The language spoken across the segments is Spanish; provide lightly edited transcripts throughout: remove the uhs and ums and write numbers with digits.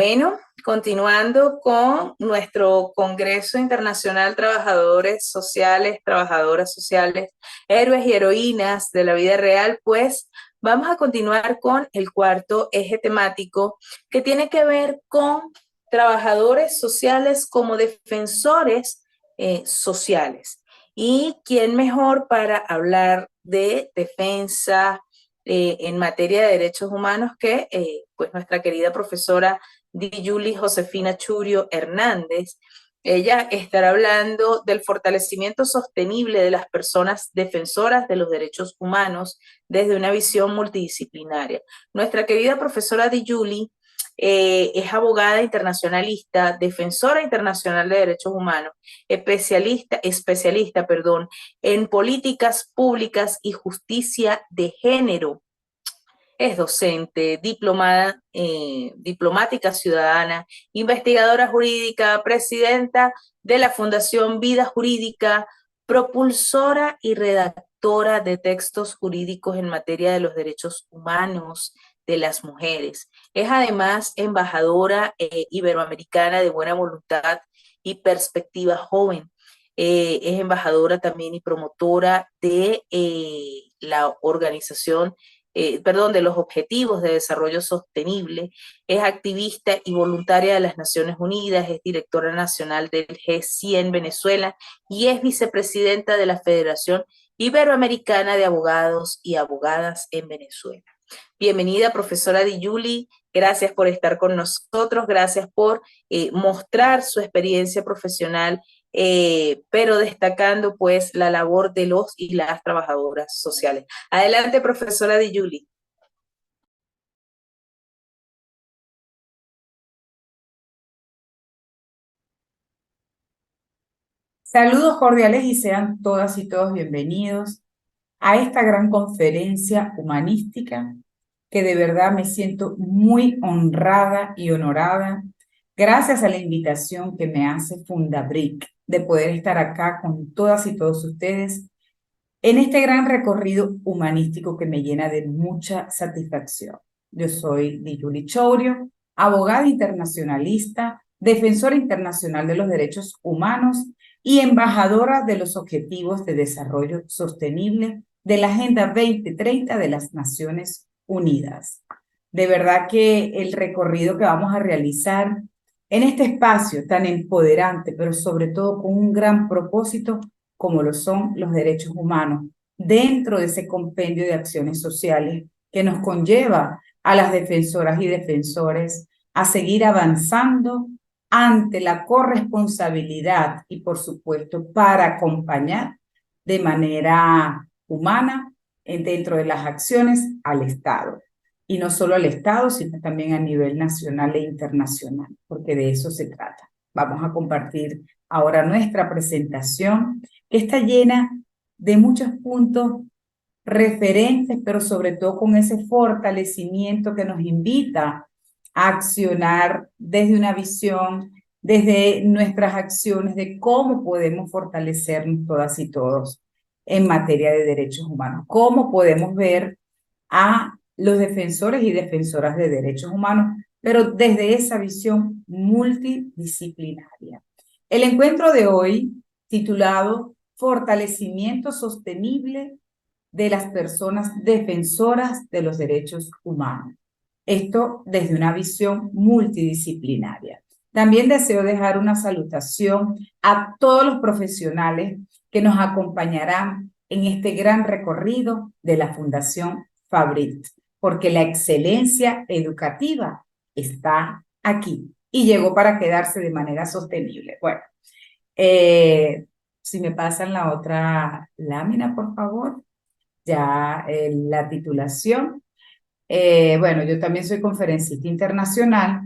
Bueno, continuando con nuestro Congreso Internacional Trabajadoras Sociales, Héroes y Heroínas de la Vida Real, pues vamos a continuar con el cuarto eje temático que tiene que ver con trabajadores sociales como defensores sociales. ¿Y quién mejor para hablar de defensa en materia de derechos humanos que pues nuestra querida profesora Dijuli Josefina Churio Hernández? Ella estará hablando del fortalecimiento sostenible de las personas defensoras de los derechos humanos desde una visión multidisciplinaria. Nuestra querida profesora Dijuli es abogada internacionalista, defensora internacional de derechos humanos, especialista, en políticas públicas y justicia de género. Es docente, diplomática ciudadana, investigadora jurídica, presidenta de la Fundación Vida Jurídica, propulsora y redactora de textos jurídicos en materia de los derechos humanos de las mujeres. Es además embajadora iberoamericana de buena voluntad y perspectiva joven. Es embajadora también y promotora de la organización de los Objetivos de Desarrollo Sostenible, es activista y voluntaria de las Naciones Unidas, es directora nacional del G100 Venezuela y es vicepresidenta de la Federación Iberoamericana de Abogados y Abogadas en Venezuela. Bienvenida, profesora Dijuli, gracias por estar con nosotros, gracias por mostrar su experiencia profesional, pero destacando pues la labor de los y las trabajadoras sociales. Adelante, profesora Dijuli. Saludos cordiales y sean todas y todos bienvenidos a esta gran conferencia humanística que de verdad me siento muy honrada y honorada gracias a la invitación que me hace Fundabric de poder estar acá con todas y todos ustedes en este gran recorrido humanístico que me llena de mucha satisfacción. Yo soy Dijuli Chourio, abogada internacionalista, defensora internacional de los derechos humanos y embajadora de los Objetivos de Desarrollo Sostenible de la Agenda 2030 de las Naciones Unidas. De verdad que el recorrido que vamos a realizar en este espacio tan empoderante, pero sobre todo con un gran propósito, como lo son los derechos humanos, dentro de ese compendio de acciones sociales que nos conlleva a las defensoras y defensores a seguir avanzando ante la corresponsabilidad y, por supuesto, para acompañar de manera humana dentro de las acciones al Estado. Y no solo al Estado, sino también a nivel nacional e internacional, porque de eso se trata. Vamos a compartir ahora nuestra presentación, que está llena de muchos puntos referentes, pero sobre todo con ese fortalecimiento que nos invita a accionar desde una visión, desde nuestras acciones, de cómo podemos fortalecernos todas y todos en materia de derechos humanos, cómo podemos ver a los defensores y defensoras de derechos humanos, pero desde esa visión multidisciplinaria. El encuentro de hoy, titulado Fortalecimiento Sostenible de las Personas Defensoras de los Derechos Humanos. Esto desde una visión multidisciplinaria. También deseo dejar una salutación a todos los profesionales que nos acompañarán en este gran recorrido de la Fundación Fabrit, porque la excelencia educativa está aquí y llegó para quedarse de manera sostenible. Bueno, si me pasan la otra lámina, por favor, ya la titulación. Bueno, yo también soy conferencista internacional,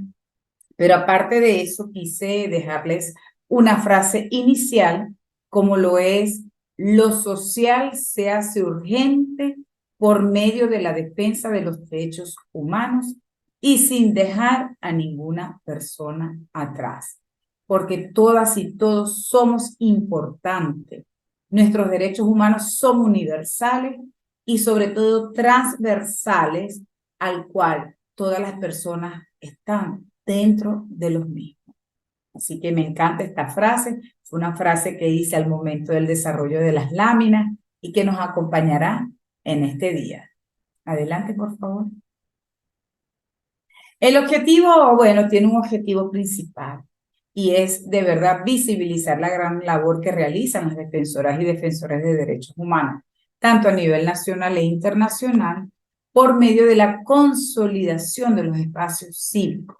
pero aparte de eso quise dejarles una frase inicial, como lo es: lo social se hace urgente por medio de la defensa de los derechos humanos y sin dejar a ninguna persona atrás, porque todas y todos somos importantes. Nuestros derechos humanos son universales y sobre todo transversales, al cual todas las personas están dentro de los mismos. Así que me encanta esta frase. Fue una frase que hice al momento del desarrollo de las láminas y que nos acompañará en este día. Adelante, por favor. El objetivo, bueno, tiene un objetivo principal y es de verdad visibilizar la gran labor que realizan las defensoras y defensores de derechos humanos, tanto a nivel nacional e internacional, por medio de la consolidación de los espacios cívicos.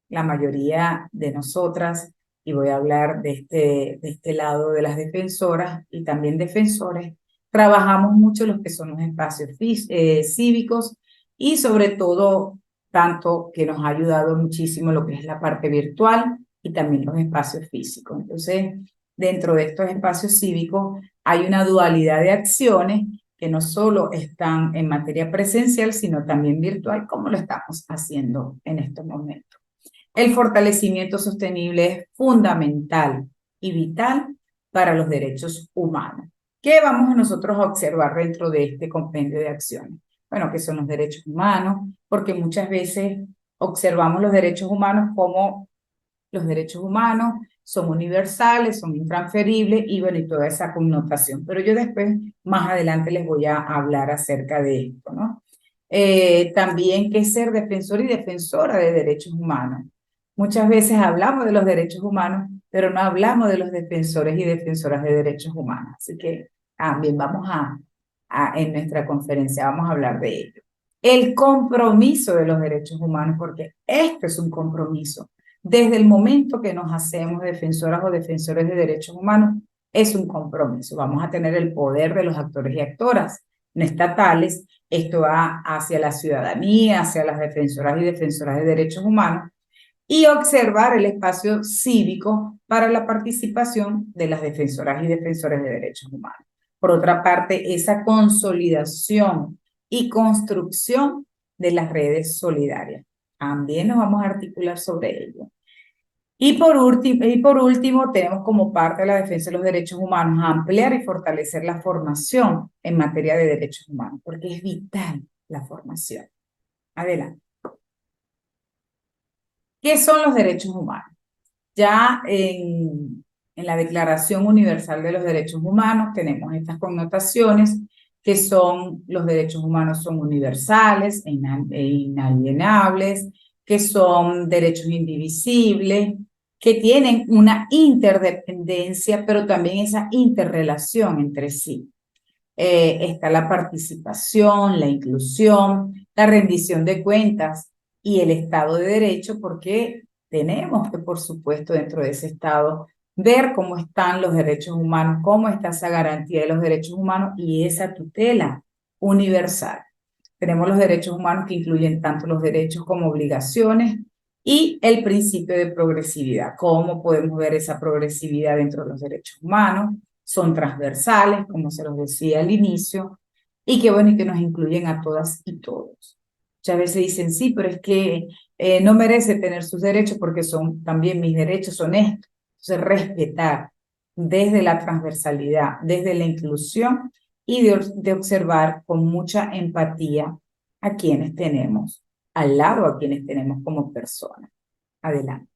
La mayoría de nosotras, y voy a hablar de este lado de las defensoras y también defensores, trabajamos mucho los que son los espacios cívicos y sobre todo tanto que nos ha ayudado muchísimo lo que es la parte virtual y también los espacios físicos. Entonces, dentro de estos espacios cívicos hay una dualidad de acciones que no solo están en materia presencial, sino también virtual, como lo estamos haciendo en estos momentos. El fortalecimiento sostenible es fundamental y vital para los derechos humanos. ¿Qué vamos nosotros a observar dentro de este compendio de acciones? Bueno, que son los derechos humanos, porque muchas veces observamos los derechos humanos como los derechos humanos son universales, son intransferibles y bueno, y toda esa connotación. Pero yo después, más adelante, les voy a hablar acerca de esto, ¿no? También qué es ser defensor y defensora de derechos humanos. Muchas veces hablamos de los derechos humanos, pero no hablamos de los defensores y defensoras de derechos humanos. Así que también vamos en nuestra conferencia vamos a hablar de ello. El compromiso de los derechos humanos, porque esto es un compromiso. Desde el momento que nos hacemos defensoras o defensores de derechos humanos, es un compromiso. Vamos a tener el poder de los actores y actoras no estatales. Esto va hacia la ciudadanía, hacia las defensoras y defensoras de derechos humanos, y observar el espacio cívico para la participación de las defensoras y defensores de derechos humanos. Por otra parte, esa consolidación y construcción de las redes solidarias. También nos vamos a articular sobre ello. Y por último, tenemos como parte de la defensa de los derechos humanos ampliar y fortalecer la formación en materia de derechos humanos, porque es vital la formación. Adelante. ¿Qué son los derechos humanos? Ya en la Declaración Universal de los Derechos Humanos tenemos estas connotaciones que son los derechos humanos son universales e inalienables, que son derechos indivisibles, que tienen una interdependencia, pero también esa interrelación entre sí. Está la participación, la inclusión, la rendición de cuentas y el Estado de Derecho, porque tenemos que, por supuesto, dentro de ese Estado, ver cómo están los derechos humanos, cómo está esa garantía de los derechos humanos y esa tutela universal. Tenemos los derechos humanos que incluyen tanto los derechos como obligaciones y el principio de progresividad. ¿Cómo podemos ver esa progresividad dentro de los derechos humanos? Son transversales, como se los decía al inicio, y que bueno, y que nos incluyen a todas y todos. Muchas veces dicen, sí, pero es que no merece tener sus derechos porque son también mis derechos, son estos. Entonces, respetar desde la transversalidad, desde la inclusión y de observar con mucha empatía a quienes tenemos al lado, a quienes tenemos como personas. Adelante.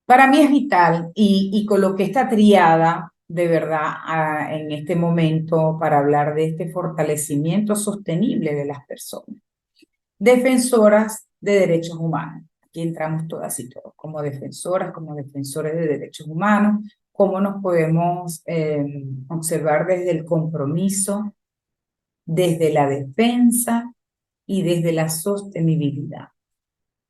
Para mí es vital y coloqué esta triada de verdad en este momento para hablar de este fortalecimiento sostenible de las personas. Defensoras de derechos humanos. Aquí entramos todas y todos, como defensoras, como defensores de derechos humanos, cómo nos podemos observar desde el compromiso, desde la defensa y desde la sostenibilidad.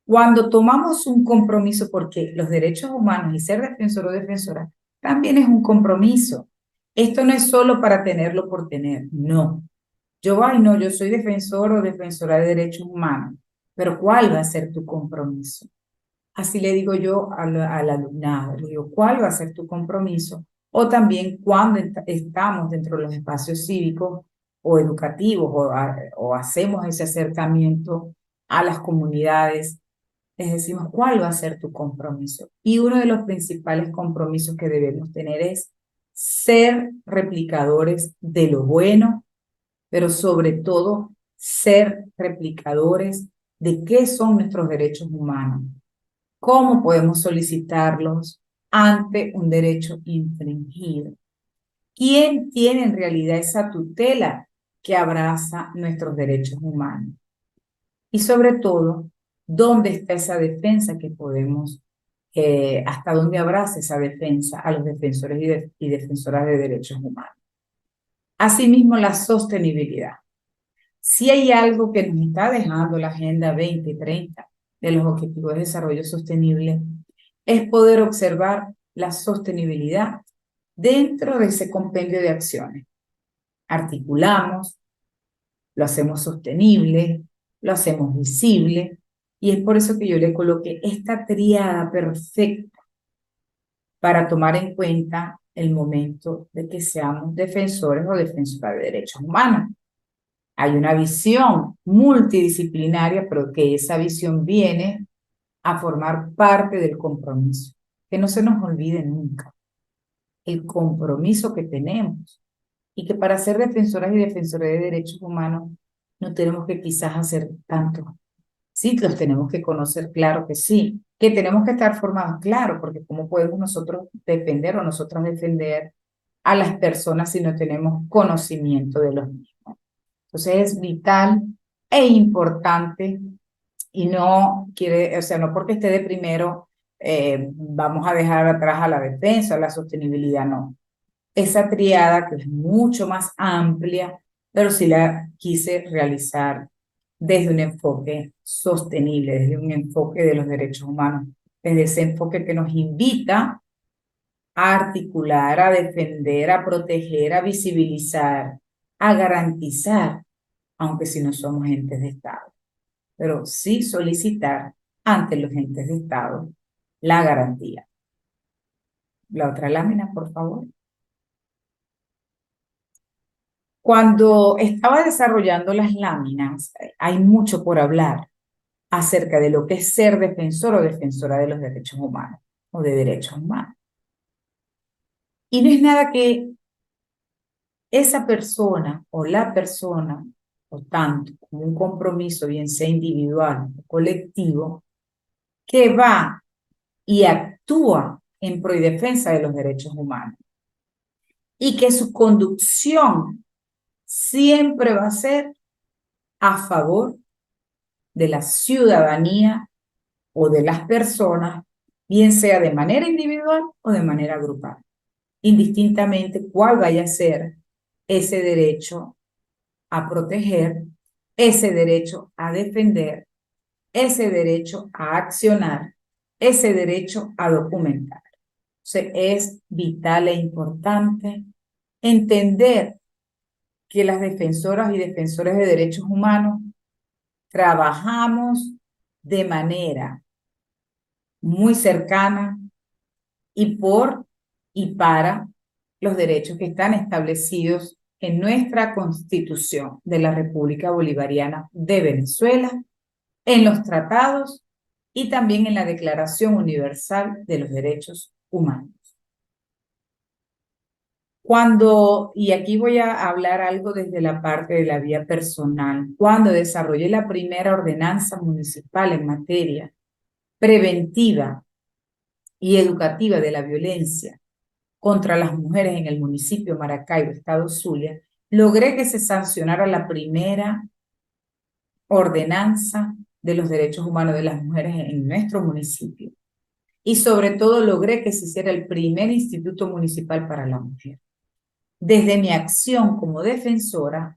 Cuando tomamos un compromiso, porque los derechos humanos y ser defensor o defensora también es un compromiso. Esto no es solo para tenerlo por tener, no. No, yo soy defensor o defensora de derechos humanos, pero ¿cuál va a ser tu compromiso? Así le digo yo al alumnado, le digo, ¿cuál va a ser tu compromiso? O también cuando estamos dentro de los espacios cívicos o educativos o hacemos ese acercamiento a las comunidades, les decimos, ¿cuál va a ser tu compromiso? Y uno de los principales compromisos que debemos tener es ser replicadores de lo bueno, pero sobre todo ser replicadores de qué son nuestros derechos humanos, cómo podemos solicitarlos ante un derecho infringido. ¿Quién tiene en realidad esa tutela que abraza nuestros derechos humanos? Y sobre todo, ¿dónde está esa defensa que podemos, hasta dónde abraza esa defensa a los defensores y defensoras de derechos humanos? Asimismo, la sostenibilidad. Si hay algo que nos está dejando la Agenda 2030 de los Objetivos de Desarrollo Sostenible, es poder observar la sostenibilidad dentro de ese compendio de acciones. Articulamos, lo hacemos sostenible, lo hacemos visible, y es por eso que yo le coloqué esta tríada perfecta para tomar en cuenta el momento de que seamos defensores o defensoras de derechos humanos. Hay una visión multidisciplinaria, pero que esa visión viene a formar parte del compromiso. Que no se nos olvide nunca el compromiso que tenemos y que para ser defensoras y defensores de derechos humanos no tenemos que quizás hacer tanto. Sí, los tenemos que conocer, claro que sí. Que tenemos que estar formados, claro, porque ¿cómo podemos nosotros defender o nosotros defender a las personas si no tenemos conocimiento de los mismos? Entonces es vital e importante y no quiere, o sea, no porque esté de primero vamos a dejar atrás a la defensa, a la sostenibilidad, no. Esa triada que es mucho más amplia, pero sí la quise realizar desde un enfoque sostenible, desde un enfoque de los derechos humanos, desde ese enfoque que nos invita a articular, a defender, a proteger, a visibilizar, a garantizar, aunque si no somos entes de Estado, pero sí solicitar ante los entes de Estado la garantía. La otra lámina, por favor. Cuando estaba desarrollando las láminas, hay mucho por hablar acerca de lo que es ser defensor o defensora de los derechos humanos o de derechos humanos. Y no es nada que esa persona o la persona, o tanto como un compromiso, bien sea individual o colectivo, que va y actúa en pro y defensa de los derechos humanos. Y que su conducción siempre va a ser a favor de la ciudadanía o de las personas, bien sea de manera individual o de manera grupal, indistintamente cuál vaya a ser ese derecho a proteger, ese derecho a defender, ese derecho a accionar, ese derecho a documentar. O sea, es vital e importante entender que las defensoras y defensores de derechos humanos trabajamos de manera muy cercana y por y para los derechos que están establecidos en nuestra Constitución de la República Bolivariana de Venezuela, en los tratados y también en la Declaración Universal de los Derechos Humanos. Y aquí voy a hablar algo desde la parte de la vía personal, cuando desarrollé la primera ordenanza municipal en materia preventiva y educativa de la violencia contra las mujeres en el municipio Maracaibo, estado Zulia, logré que se sancionara la primera ordenanza de los derechos humanos de las mujeres en nuestro municipio. Y sobre todo logré que se hiciera el primer instituto municipal para la mujer. Desde mi acción como defensora,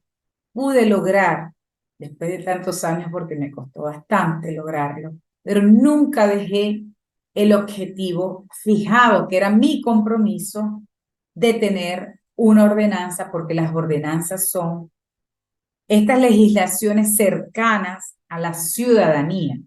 pude lograr, después de tantos años, porque me costó bastante lograrlo, pero nunca dejé el objetivo fijado, que era mi compromiso, de tener una ordenanza, porque las ordenanzas son estas legislaciones cercanas a la ciudadanía.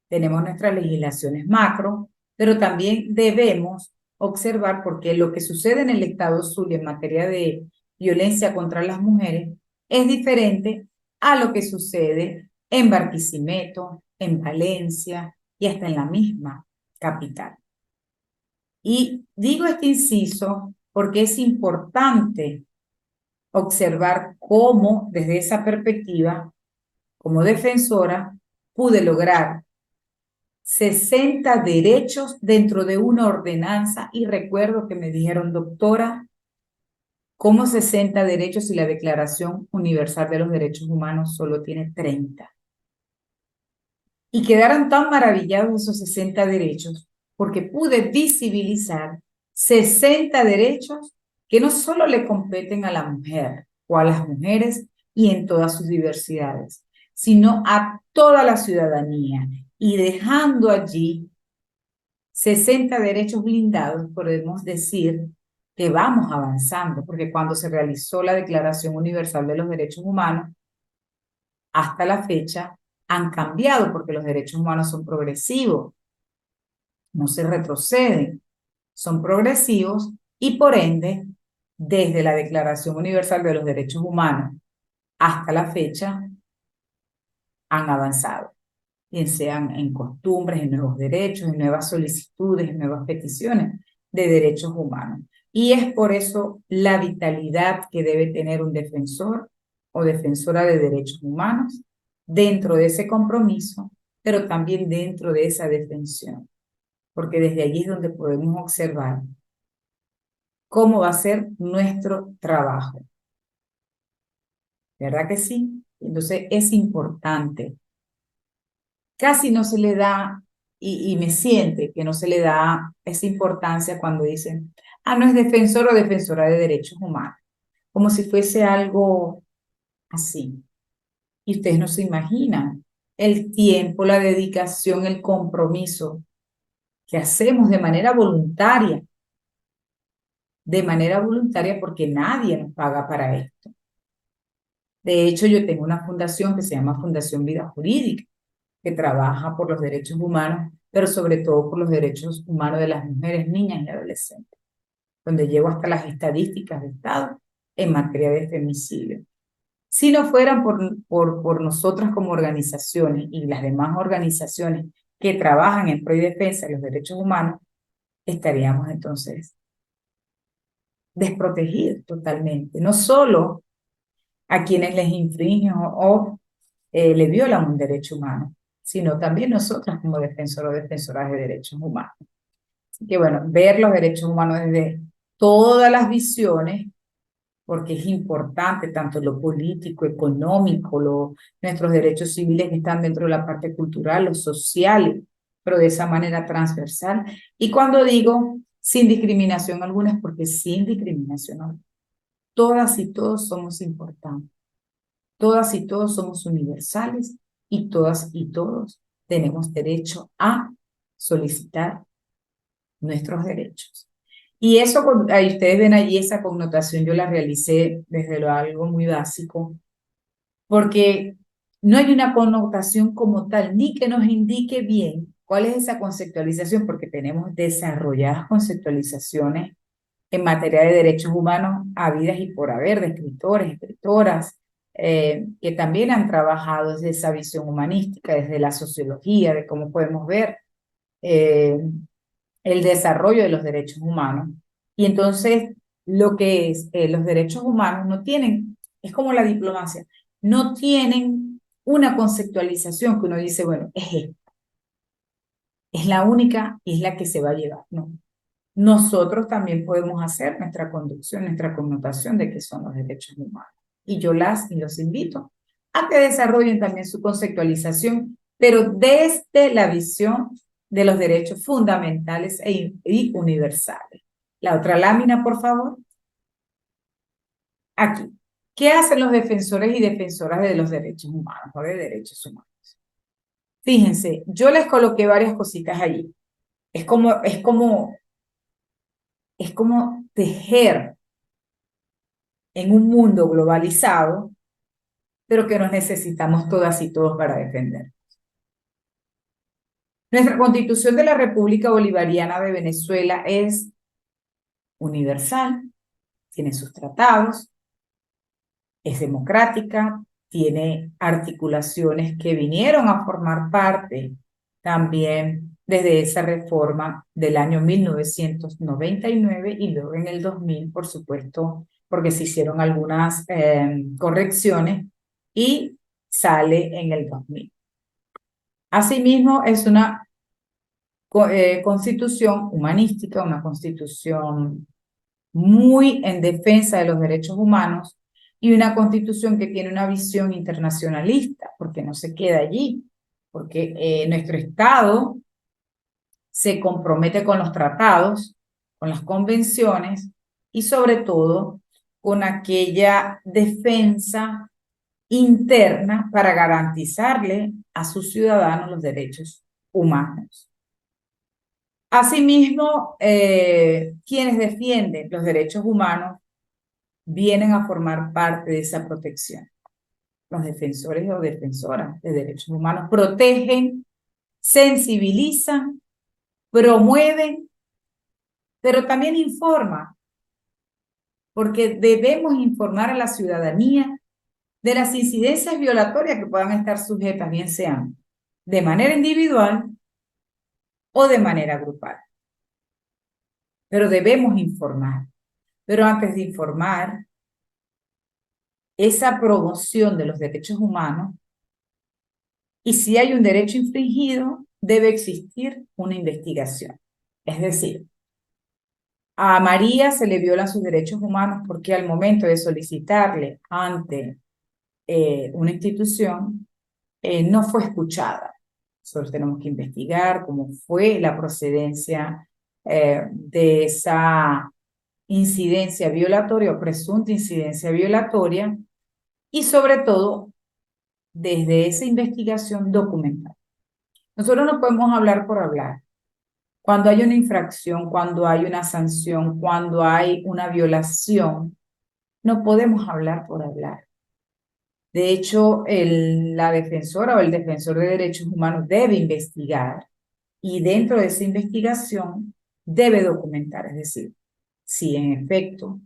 Tenemos nuestras legislaciones macro, pero también debemos observar porque lo que sucede en el Estado Zulia en materia de violencia contra las mujeres es diferente a lo que sucede en Barquisimeto, en Valencia y hasta en la misma capital. Y digo este inciso porque es importante observar cómo desde esa perspectiva, como defensora, pude lograr 60 derechos dentro de una ordenanza y recuerdo que me dijeron, doctora, ¿cómo 60 derechos si la Declaración Universal de los Derechos Humanos solo tiene 30? Y quedaron tan maravillados esos 60 derechos porque pude visibilizar 60 derechos que no solo le competen a la mujer o a las mujeres y en todas sus diversidades, sino a toda la ciudadanía y dejando allí 60 derechos blindados, podemos decir que vamos avanzando, porque cuando se realizó la Declaración Universal de los Derechos Humanos, hasta la fecha han cambiado porque los derechos humanos son progresivos, no se retroceden, son progresivos y por ende, desde la Declaración Universal de los Derechos Humanos hasta la fecha, han avanzado, bien sean en costumbres, en nuevos derechos, en nuevas solicitudes, en nuevas peticiones de derechos humanos. Y es por eso la vitalidad que debe tener un defensor o defensora de derechos humanos dentro de ese compromiso, pero también dentro de esa defensión, porque desde allí es donde podemos observar cómo va a ser nuestro trabajo. ¿Verdad que sí? Entonces es importante. Casi no se le da, y me siente que no se le da esa importancia cuando dicen, ah, no es defensor o defensora de derechos humanos, como si fuese algo así. Y ustedes no se imaginan el tiempo, la dedicación, el compromiso que hacemos de manera voluntaria porque nadie nos paga para esto. De hecho, yo tengo una fundación que se llama Fundación Vida Jurídica, que trabaja por los derechos humanos, pero sobre todo por los derechos humanos de las mujeres, niñas y adolescentes, donde llego hasta las estadísticas de Estado en materia de femicidio. Si no fueran por nosotras como organizaciones y las demás organizaciones que trabajan en pro y defensa de los derechos humanos, estaríamos entonces desprotegidos totalmente, no solo a quienes les infringen o le violan un derecho humano, sino también nosotras como defensoras o defensoras de derechos humanos. Así que bueno, ver los derechos humanos desde todas las visiones, porque es importante tanto lo político, económico, nuestros derechos civiles que están dentro de la parte cultural, los sociales, pero de esa manera transversal. Y cuando digo sin discriminación alguna es porque sin discriminación alguna. Todas y todos somos importantes. Todas y todos somos universales y todas y todos tenemos derecho a solicitar nuestros derechos. Y eso, ahí ustedes ven allí esa connotación, yo la realicé desde algo muy básico, porque no hay una connotación como tal, ni que nos indique bien cuál es esa conceptualización, porque tenemos desarrolladas conceptualizaciones en materia de derechos humanos habidas y por haber, de escritores, escritoras, que también han trabajado desde esa visión humanística, desde la sociología, de cómo podemos ver el desarrollo de los derechos humanos. Y entonces, lo que es los derechos humanos no tienen, es como la diplomacia, no tienen una conceptualización que uno dice, bueno, es esta, es la única y es la que se va a llevar, no. Nosotros también podemos hacer nuestra conducción, nuestra connotación de qué son los derechos humanos. Y yo las y los invito a que desarrollen también su conceptualización, pero desde la visión de los derechos fundamentales y universales. La otra lámina, por favor. Aquí. ¿Qué hacen los defensores y defensoras de los derechos humanos o de derechos humanos? Fíjense, yo les coloqué varias cositas allí. Es como tejer en un mundo globalizado, pero que nos necesitamos todas y todos para defender. Nuestra Constitución de la República Bolivariana de Venezuela es universal, tiene sus tratados, es democrática, tiene articulaciones que vinieron a formar parte también desde esa reforma del año 1999 y luego en el 2000, por supuesto, porque se hicieron algunas correcciones y sale en el 2000. Asimismo, es una constitución humanística, una constitución muy en defensa de los derechos humanos y una constitución que tiene una visión internacionalista, porque no se queda allí, porque nuestro Estado se compromete con los tratados, con las convenciones y sobre todo con aquella defensa interna para garantizarle a sus ciudadanos los derechos humanos. Asimismo, quienes defienden los derechos humanos vienen a formar parte de esa protección. Los defensores o defensoras de derechos humanos protegen, sensibilizan, promueven, pero también informan, porque debemos informar a la ciudadanía de las incidencias violatorias que puedan estar sujetas, bien sean de manera individual o de manera grupal. Pero debemos informar. Pero antes de informar, esa promoción de los derechos humanos, y si hay un derecho infringido, debe existir una investigación. Es decir, a María se le violan sus derechos humanos porque al momento de solicitarle ante una institución, no fue escuchada. Nosotros tenemos que investigar cómo fue la procedencia de esa incidencia violatoria o presunta incidencia violatoria y sobre todo desde esa investigación documental. Nosotros no podemos hablar por hablar. Cuando hay una infracción, cuando hay una sanción, cuando hay una violación, no podemos hablar por hablar. De hecho, la defensora o el defensor de derechos humanos debe investigar y dentro de esa investigación debe documentar, es decir, si en efecto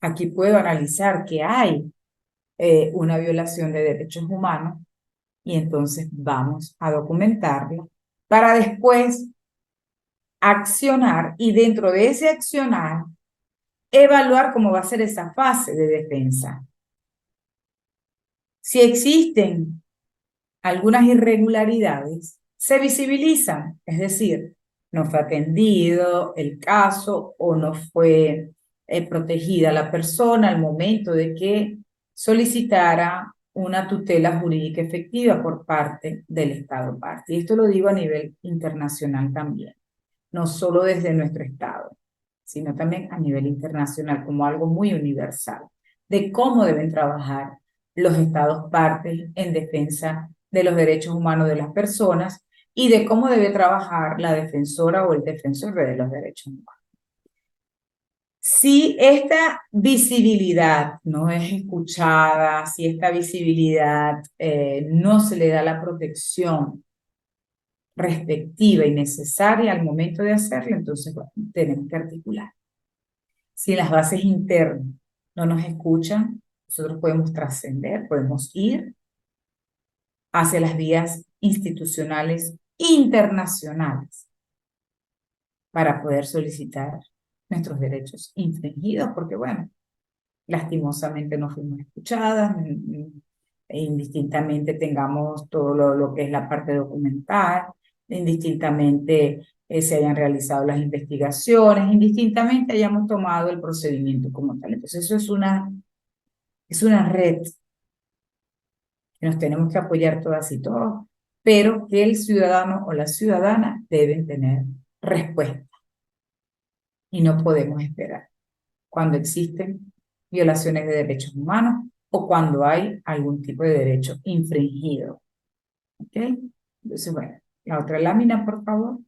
aquí puedo analizar que hay una violación de derechos humanos y entonces vamos a documentarla para después accionar y dentro de ese accionar evaluar cómo va a ser esa fase de defensa. Si existen algunas irregularidades, se visibilizan, es decir, no fue atendido el caso o no fue protegida la persona al momento de que solicitara una tutela jurídica efectiva por parte del Estado parte. Y esto lo digo a nivel internacional también, no solo desde nuestro Estado, sino también a nivel internacional como algo muy universal, de cómo deben trabajar los Estados partes en defensa de los derechos humanos de las personas y de cómo debe trabajar la defensora o el defensor de los derechos humanos. Si esta visibilidad no es escuchada, si esta visibilidad no se le da la protección respectiva y necesaria al momento de hacerlo, entonces bueno, tenemos que articular. Si las bases internas no nos escuchan, nosotros podemos trascender, podemos ir hacia las vías institucionales internacionales para poder solicitar nuestros derechos infringidos, porque bueno, lastimosamente no fuimos escuchadas, e indistintamente tengamos todo lo que es la parte documental, indistintamente se hayan realizado las investigaciones, indistintamente hayamos tomado el procedimiento como tal. Entonces eso es una red que nos tenemos que apoyar todas y todos, pero que el ciudadano o la ciudadana deben tener respuesta y no podemos esperar cuando existen violaciones de derechos humanos o cuando hay algún tipo de derecho infringido. ¿Ok? Entonces, bueno, la otra lámina, por favor.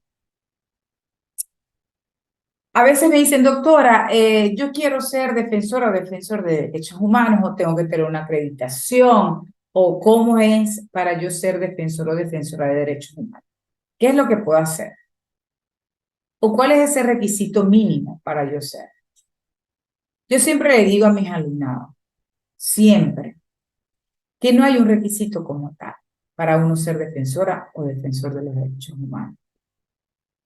A veces me dicen, doctora, yo quiero ser defensora o defensor de derechos humanos o tengo que tener una acreditación o cómo es para yo ser defensor o defensora de derechos humanos. ¿Qué es lo que puedo hacer? ¿O cuál es ese requisito mínimo para yo ser? Yo siempre le digo a mis alumnados, siempre, que no hay un requisito como tal para uno ser defensora o defensor de los derechos humanos.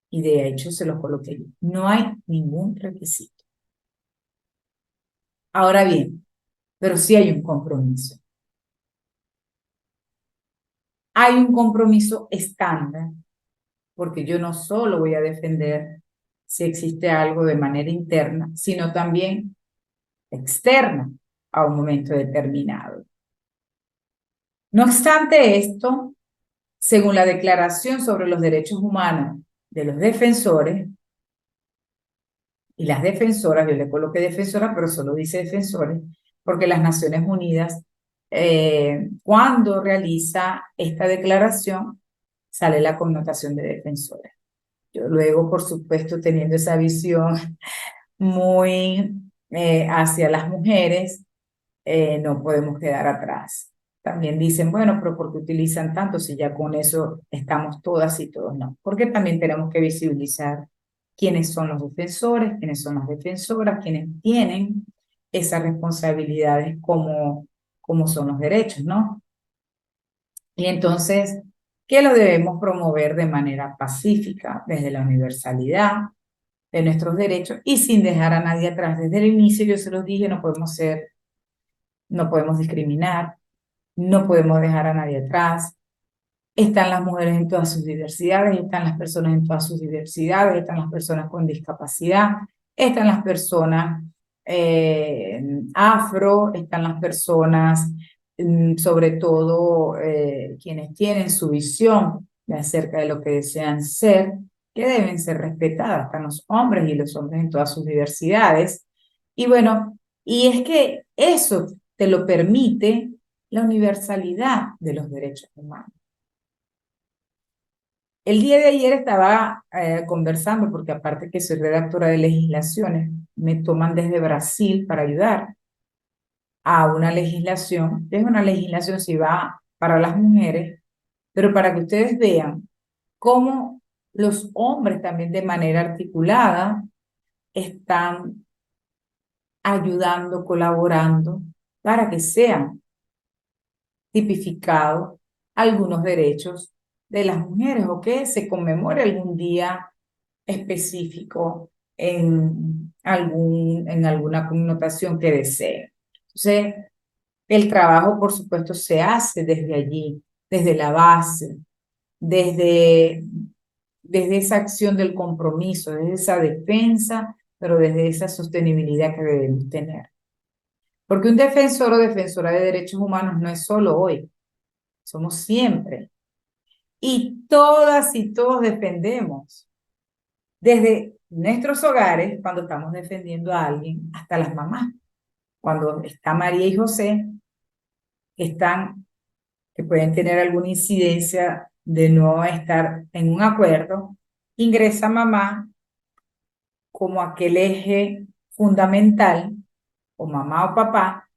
Y de hecho se los coloqué yo. No hay ningún requisito. Ahora bien, pero sí hay un compromiso. hay un compromiso estándar, porque yo no solo voy a defender si existe algo de manera interna, sino también externa a un momento determinado. No obstante esto, según la Declaración sobre los Derechos Humanos de los Defensores y las defensoras, yo le coloqué defensora, pero solo dice defensores, porque las Naciones Unidas, cuando realiza esta declaración, sale la connotación de defensora. Yo luego, por supuesto, teniendo esa visión muy hacia las mujeres, no podemos quedar atrás. También dicen, bueno, pero ¿por qué utilizan tanto si ya con eso estamos todas y todos? No, porque también tenemos que visibilizar quiénes son los defensores, quiénes son las defensoras, quiénes tienen esas responsabilidades como son los derechos, ¿no? Y entonces, ¿qué lo debemos promover de manera pacífica, desde la universalidad de nuestros derechos y sin dejar a nadie atrás? Desde el inicio yo se los dije, no podemos discriminar, no podemos dejar a nadie atrás. Están las mujeres en todas sus diversidades, están las personas en todas sus diversidades, están las personas con discapacidad, están las personas afro, están las personas, sobre todo quienes tienen su visión de acerca de lo que desean ser, que deben ser respetadas, están los hombres y los hombres en todas sus diversidades. Y bueno, y es que eso te lo permite la universalidad de los derechos humanos. El día de ayer estaba conversando, porque aparte que soy redactora de legislaciones, me toman desde Brasil para ayudar a una legislación, que es una legislación si va para las mujeres, pero para que ustedes vean cómo los hombres también de manera articulada están ayudando, colaborando para que sean tipificados algunos derechos de las mujeres o que se conmemore algún día específico en alguna connotación que deseen. Entonces, el trabajo, por supuesto, se hace desde allí, desde la base, desde, desde esa acción del compromiso, desde esa defensa, pero desde esa sostenibilidad que debemos tener. Porque un defensor o defensora de derechos humanos no es solo hoy, somos siempre. Y todas y todos defendemos, desde nuestros hogares, cuando estamos defendiendo a alguien, hasta las mamás. Cuando está María y José, que pueden tener alguna incidencia de no estar en un acuerdo, ingresa mamá como aquel eje fundamental, o mamá o papá,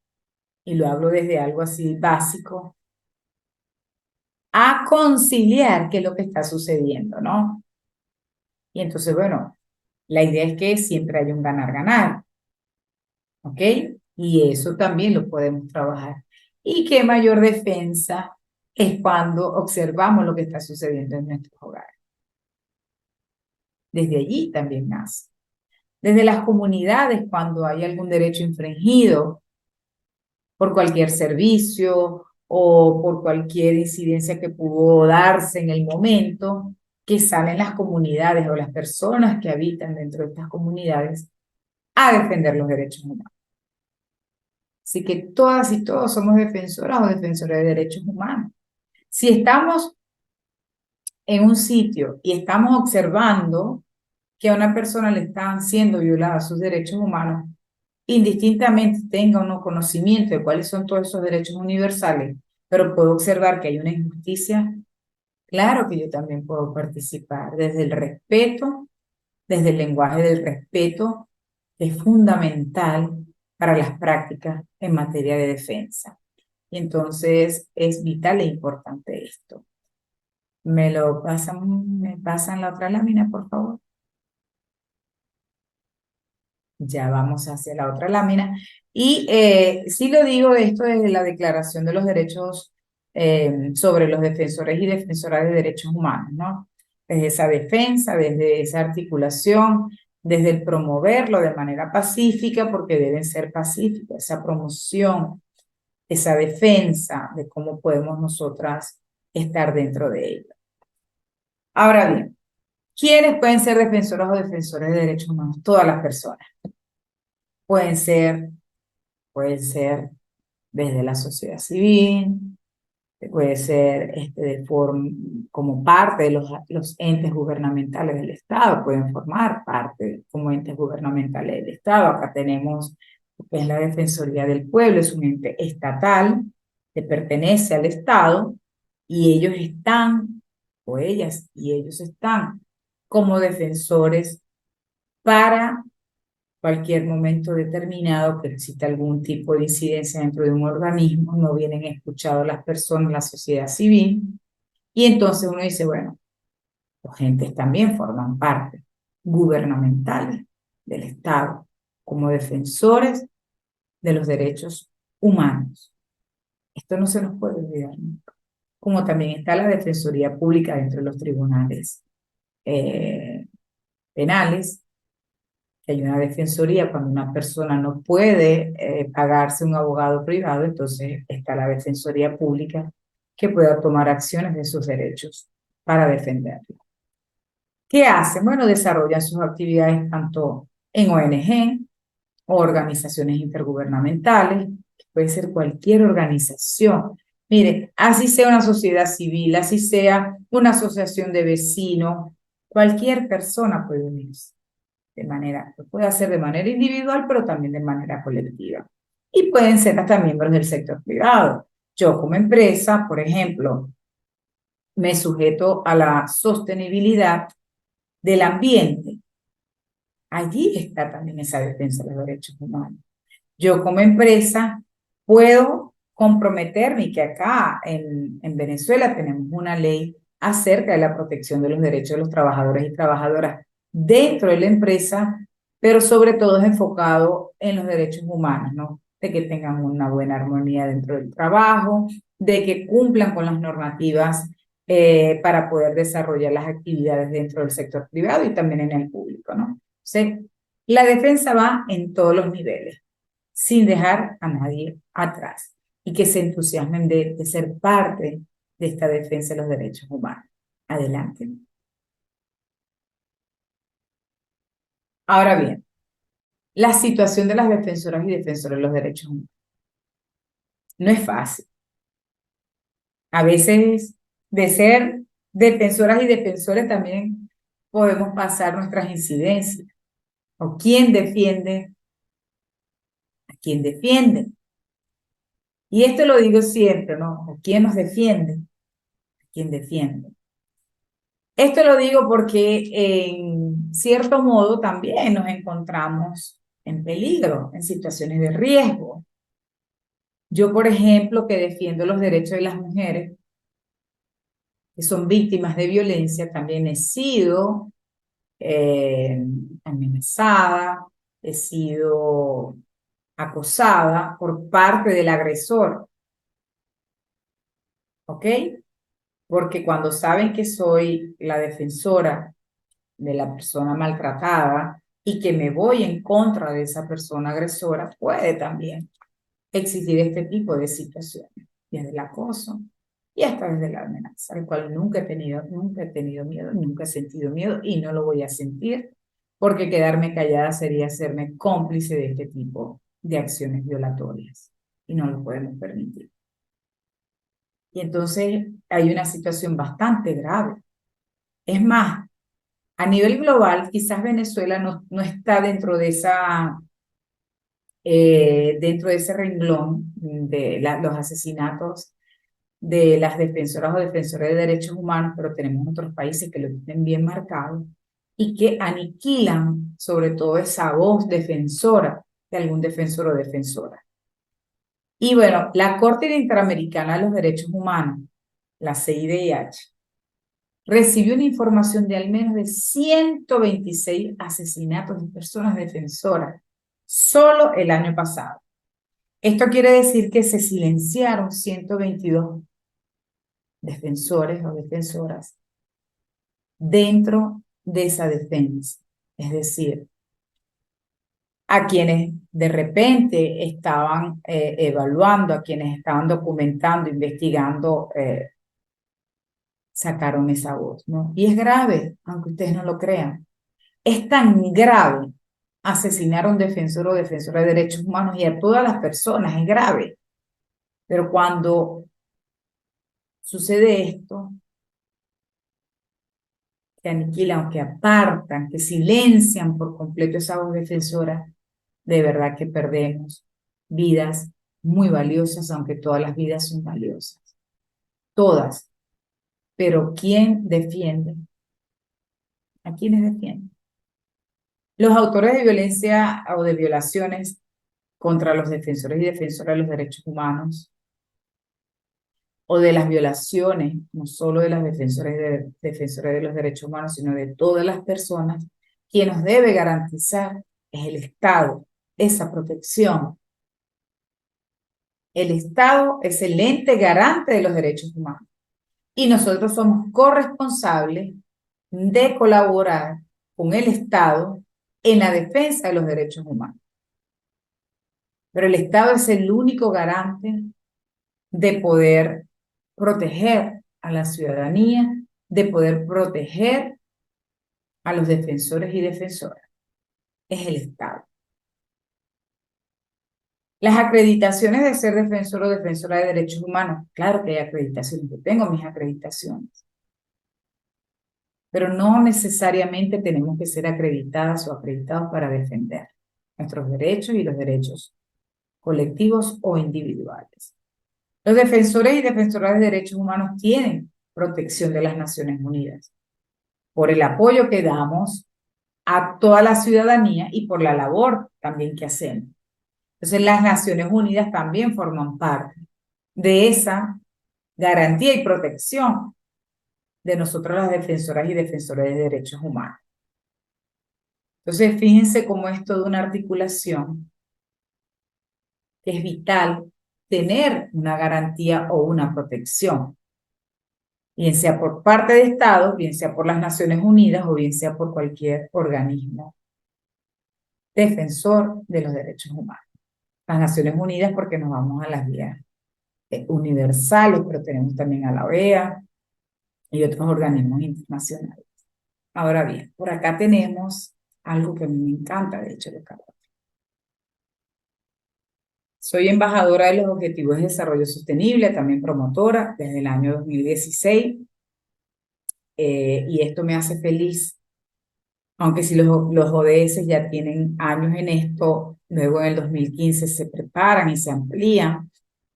y lo hablo desde algo así básico, a conciliar qué es lo que está sucediendo, ¿no? Y entonces, bueno, la idea es que siempre haya un ganar-ganar, ¿ok? Y eso también lo podemos trabajar. Y qué mayor defensa es cuando observamos lo que está sucediendo en nuestros hogares. Desde allí también nace. Desde las comunidades, cuando hay algún derecho infringido por cualquier servicio o por cualquier incidencia que pudo darse en el momento, que salen las comunidades o las personas que habitan dentro de estas comunidades a defender los derechos humanos. Así que todas y todos somos defensoras o defensores de derechos humanos. Si estamos en un sitio y estamos observando que a una persona le están siendo violados sus derechos humanos, indistintamente tenga o no conocimiento de cuáles son todos esos derechos universales, pero puedo observar que hay una injusticia, claro que yo también puedo participar desde el respeto, desde el lenguaje del respeto, que es fundamental para las prácticas en materia de defensa. Y entonces es vital e importante esto. ¿Me pasan la otra lámina, por favor? Ya vamos hacia la otra lámina. Y sí lo digo esto desde la Declaración de los Derechos sobre los defensores y defensoras de derechos humanos, ¿no? Desde esa defensa, desde esa articulación, desde el promoverlo de manera pacífica, porque deben ser pacíficas, esa promoción, esa defensa de cómo podemos nosotras estar dentro de ella. Ahora bien, ¿quiénes pueden ser defensoras o defensores de derechos humanos? Todas las personas. Pueden ser, pueden ser desde la sociedad civil, puede ser como parte de los entes gubernamentales del Estado, pueden formar parte como entes gubernamentales del Estado. Acá tenemos lo que es la Defensoría del Pueblo, es un ente estatal que pertenece al Estado y ellos están, o ellas y ellos están como defensores para cualquier momento determinado que exista algún tipo de incidencia dentro de un organismo, no vienen escuchados las personas, la sociedad civil, y entonces uno dice, bueno, los entes también forman parte gubernamentales del Estado como defensores de los derechos humanos. Esto no se nos puede olvidar nunca. Como también está la Defensoría Pública dentro de los tribunales penales, que hay una defensoría cuando una persona no puede pagarse un abogado privado, entonces está la defensoría pública que pueda tomar acciones de sus derechos para defenderlo. ¿Qué hacen? Bueno, desarrollan sus actividades tanto en ONG o organizaciones intergubernamentales, puede ser cualquier organización. Mire, así sea una sociedad civil, así sea una asociación de vecinos, cualquier persona puede unirse lo puede hacer de manera individual, pero también de manera colectiva. Y pueden ser hasta miembros del sector privado. Yo como empresa, por ejemplo, me sujeto a la sostenibilidad del ambiente. Allí está también esa defensa de los derechos humanos. Yo como empresa puedo comprometerme, y que acá en Venezuela tenemos una ley acerca de la protección de los derechos de los trabajadores y trabajadoras dentro de la empresa, pero sobre todo es enfocado en los derechos humanos, ¿no? De que tengan una buena armonía dentro del trabajo, de que cumplan con las normativas para poder desarrollar las actividades dentro del sector privado y también en el público, ¿no? Entonces, la defensa va en todos los niveles sin dejar a nadie atrás y que se entusiasmen de ser parte de esta defensa de los derechos humanos. Adelante. Ahora bien, la situación de las defensoras y defensores de los derechos humanos no es fácil. A veces de ser defensoras y defensores también podemos pasar nuestras incidencias. ¿O quién defiende a quién defiende? Y esto lo digo siempre, ¿no? ¿O quién nos defiende? ¿A quién defiende? Esto lo digo porque en cierto modo también nos encontramos en peligro, en situaciones de riesgo. Yo, por ejemplo, que defiendo los derechos de las mujeres que son víctimas de violencia, también he sido amenazada, he sido acosada por parte del agresor, ¿ok? Porque cuando saben que soy la defensora de la persona maltratada y que me voy en contra de esa persona agresora, puede también existir este tipo de situaciones, desde el acoso y hasta desde la amenaza, al cual nunca he tenido miedo, nunca he sentido miedo y no lo voy a sentir, porque quedarme callada sería hacerme cómplice de este tipo de acciones violatorias y no lo podemos permitir. Y entonces hay una situación bastante grave. Es más, a nivel global, quizás Venezuela no está dentro de ese renglón de los asesinatos de las defensoras o defensores de derechos humanos, pero tenemos otros países que lo tienen bien marcado y que aniquilan sobre todo esa voz defensora de algún defensor o defensora. Y bueno, la Corte Interamericana de los Derechos Humanos, la CIDH, recibió una información de al menos de 126 asesinatos de personas defensoras solo el año pasado. Esto quiere decir que se silenciaron 122 defensores o defensoras dentro de esa defensa. Es decir, a quienes de repente estaban evaluando, a quienes estaban documentando, investigando sacaron esa voz, ¿no? Y es grave, aunque ustedes no lo crean. Es tan grave asesinar a un defensor o defensora de derechos humanos y a todas las personas, es grave. Pero cuando sucede esto, que aniquilan, que apartan, que silencian por completo esa voz defensora, de verdad que perdemos vidas muy valiosas, aunque todas las vidas son valiosas. Todas. Pero ¿quién defiende? ¿A quiénes defiende? Los autores de violencia o de violaciones contra los defensores y defensoras de los derechos humanos, o de las violaciones, no solo de las defensoras y defensores de los derechos humanos, sino de todas las personas, quien nos debe garantizar es el Estado, esa protección. El Estado es el ente garante de los derechos humanos y nosotros somos corresponsables de colaborar con el Estado en la defensa de los derechos humanos. Pero el Estado es el único garante de poder proteger a la ciudadanía, de poder proteger a los defensores y defensoras. Es el Estado. Las acreditaciones de ser defensor o defensora de derechos humanos, claro que hay acreditaciones, yo tengo mis acreditaciones, pero no necesariamente tenemos que ser acreditadas o acreditados para defender nuestros derechos y los derechos colectivos o individuales. Los defensores y defensoras de derechos humanos tienen protección de las Naciones Unidas por el apoyo que damos a toda la ciudadanía y por la labor también que hacemos. Entonces, las Naciones Unidas también forman parte de esa garantía y protección de nosotros las defensoras y defensores de derechos humanos. Entonces, fíjense cómo es toda una articulación que es vital tener una garantía o una protección, bien sea por parte de Estados, bien sea por las Naciones Unidas o bien sea por cualquier organismo defensor de los derechos humanos. Las Naciones Unidas porque nos vamos a las vías universales, pero tenemos también a la OEA y otros organismos internacionales. Ahora bien, por acá tenemos algo que a mí me encanta, de hecho, de Carlos. Soy embajadora de los Objetivos de Desarrollo Sostenible, también promotora desde el año 2016, y esto me hace feliz, aunque si los ODS ya tienen años en esto, luego en el 2015 se preparan y se amplían,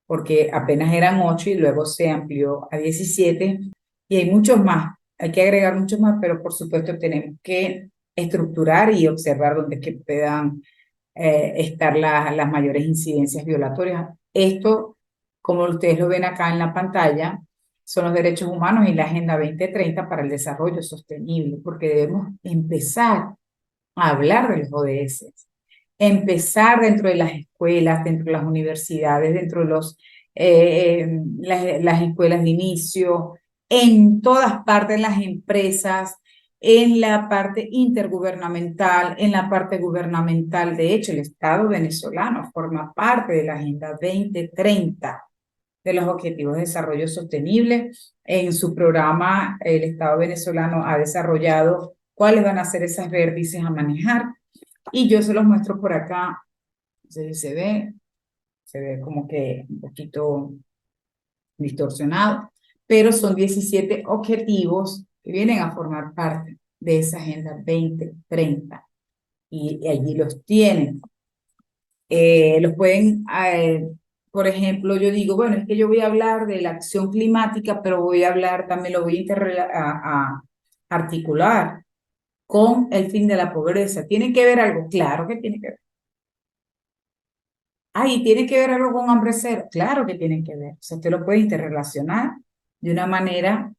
porque apenas eran 8 y luego se amplió a 17, y hay muchos más, hay que agregar muchos más, pero por supuesto tenemos que estructurar y observar dónde que puedan estar las mayores incidencias violatorias. Esto, como ustedes lo ven acá en la pantalla, son los derechos humanos y la Agenda 2030 para el desarrollo sostenible, porque debemos empezar a hablar de los ODS, empezar dentro de las escuelas, dentro de las universidades, dentro de las escuelas de inicio, en todas partes, en las empresas, en la parte intergubernamental, en la parte gubernamental. De hecho, el Estado venezolano forma parte de la Agenda 2030 de los Objetivos de Desarrollo Sostenible. En su programa, el Estado venezolano ha desarrollado cuáles van a ser esas vértices a manejar. Y yo se los muestro por acá. No sé si se ve como que un poquito distorsionado, pero son 17 objetivos que vienen a formar parte de esa Agenda 2030. Y allí los tienen. Los pueden, por ejemplo, yo digo, bueno, es que yo voy a hablar de la acción climática, pero voy a hablar, también lo voy a articular con el fin de la pobreza. ¿Tiene que ver algo? Claro que tiene que ver. ¿Y tiene que ver algo con hambre cero? Claro que tienen que ver. O sea, usted lo puede interrelacionar de una manera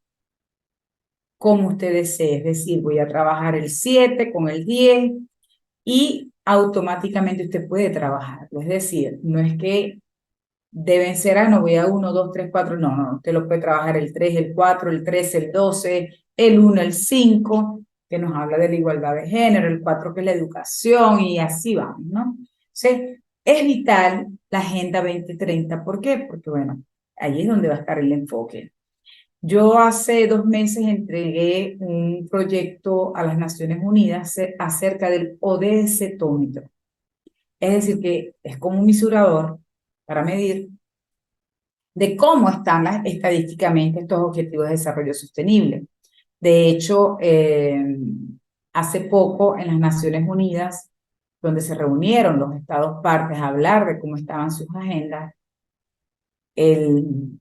como usted desee. Es decir, voy a trabajar el 7 con el 10 y automáticamente usted puede trabajarlo. Es decir, no es que deben ser, no voy a 1, 2, 3, 4. No, no, usted lo puede trabajar el 3, el 4, el 13, el 12, el 1, el 5, que nos habla de la igualdad de género, el 4 que es la educación y así vamos, ¿no? Sí. Es vital la Agenda 2030. ¿Por qué? Porque, bueno, allí es donde va a estar el enfoque. Yo hace 2 meses entregué un proyecto a las Naciones Unidas acerca del ODS-tómetro. Es decir, que es como un misurador para medir de cómo están estadísticamente estos objetivos de desarrollo sostenible. De hecho, hace poco en las Naciones Unidas, donde se reunieron los estados partes a hablar de cómo estaban sus agendas, el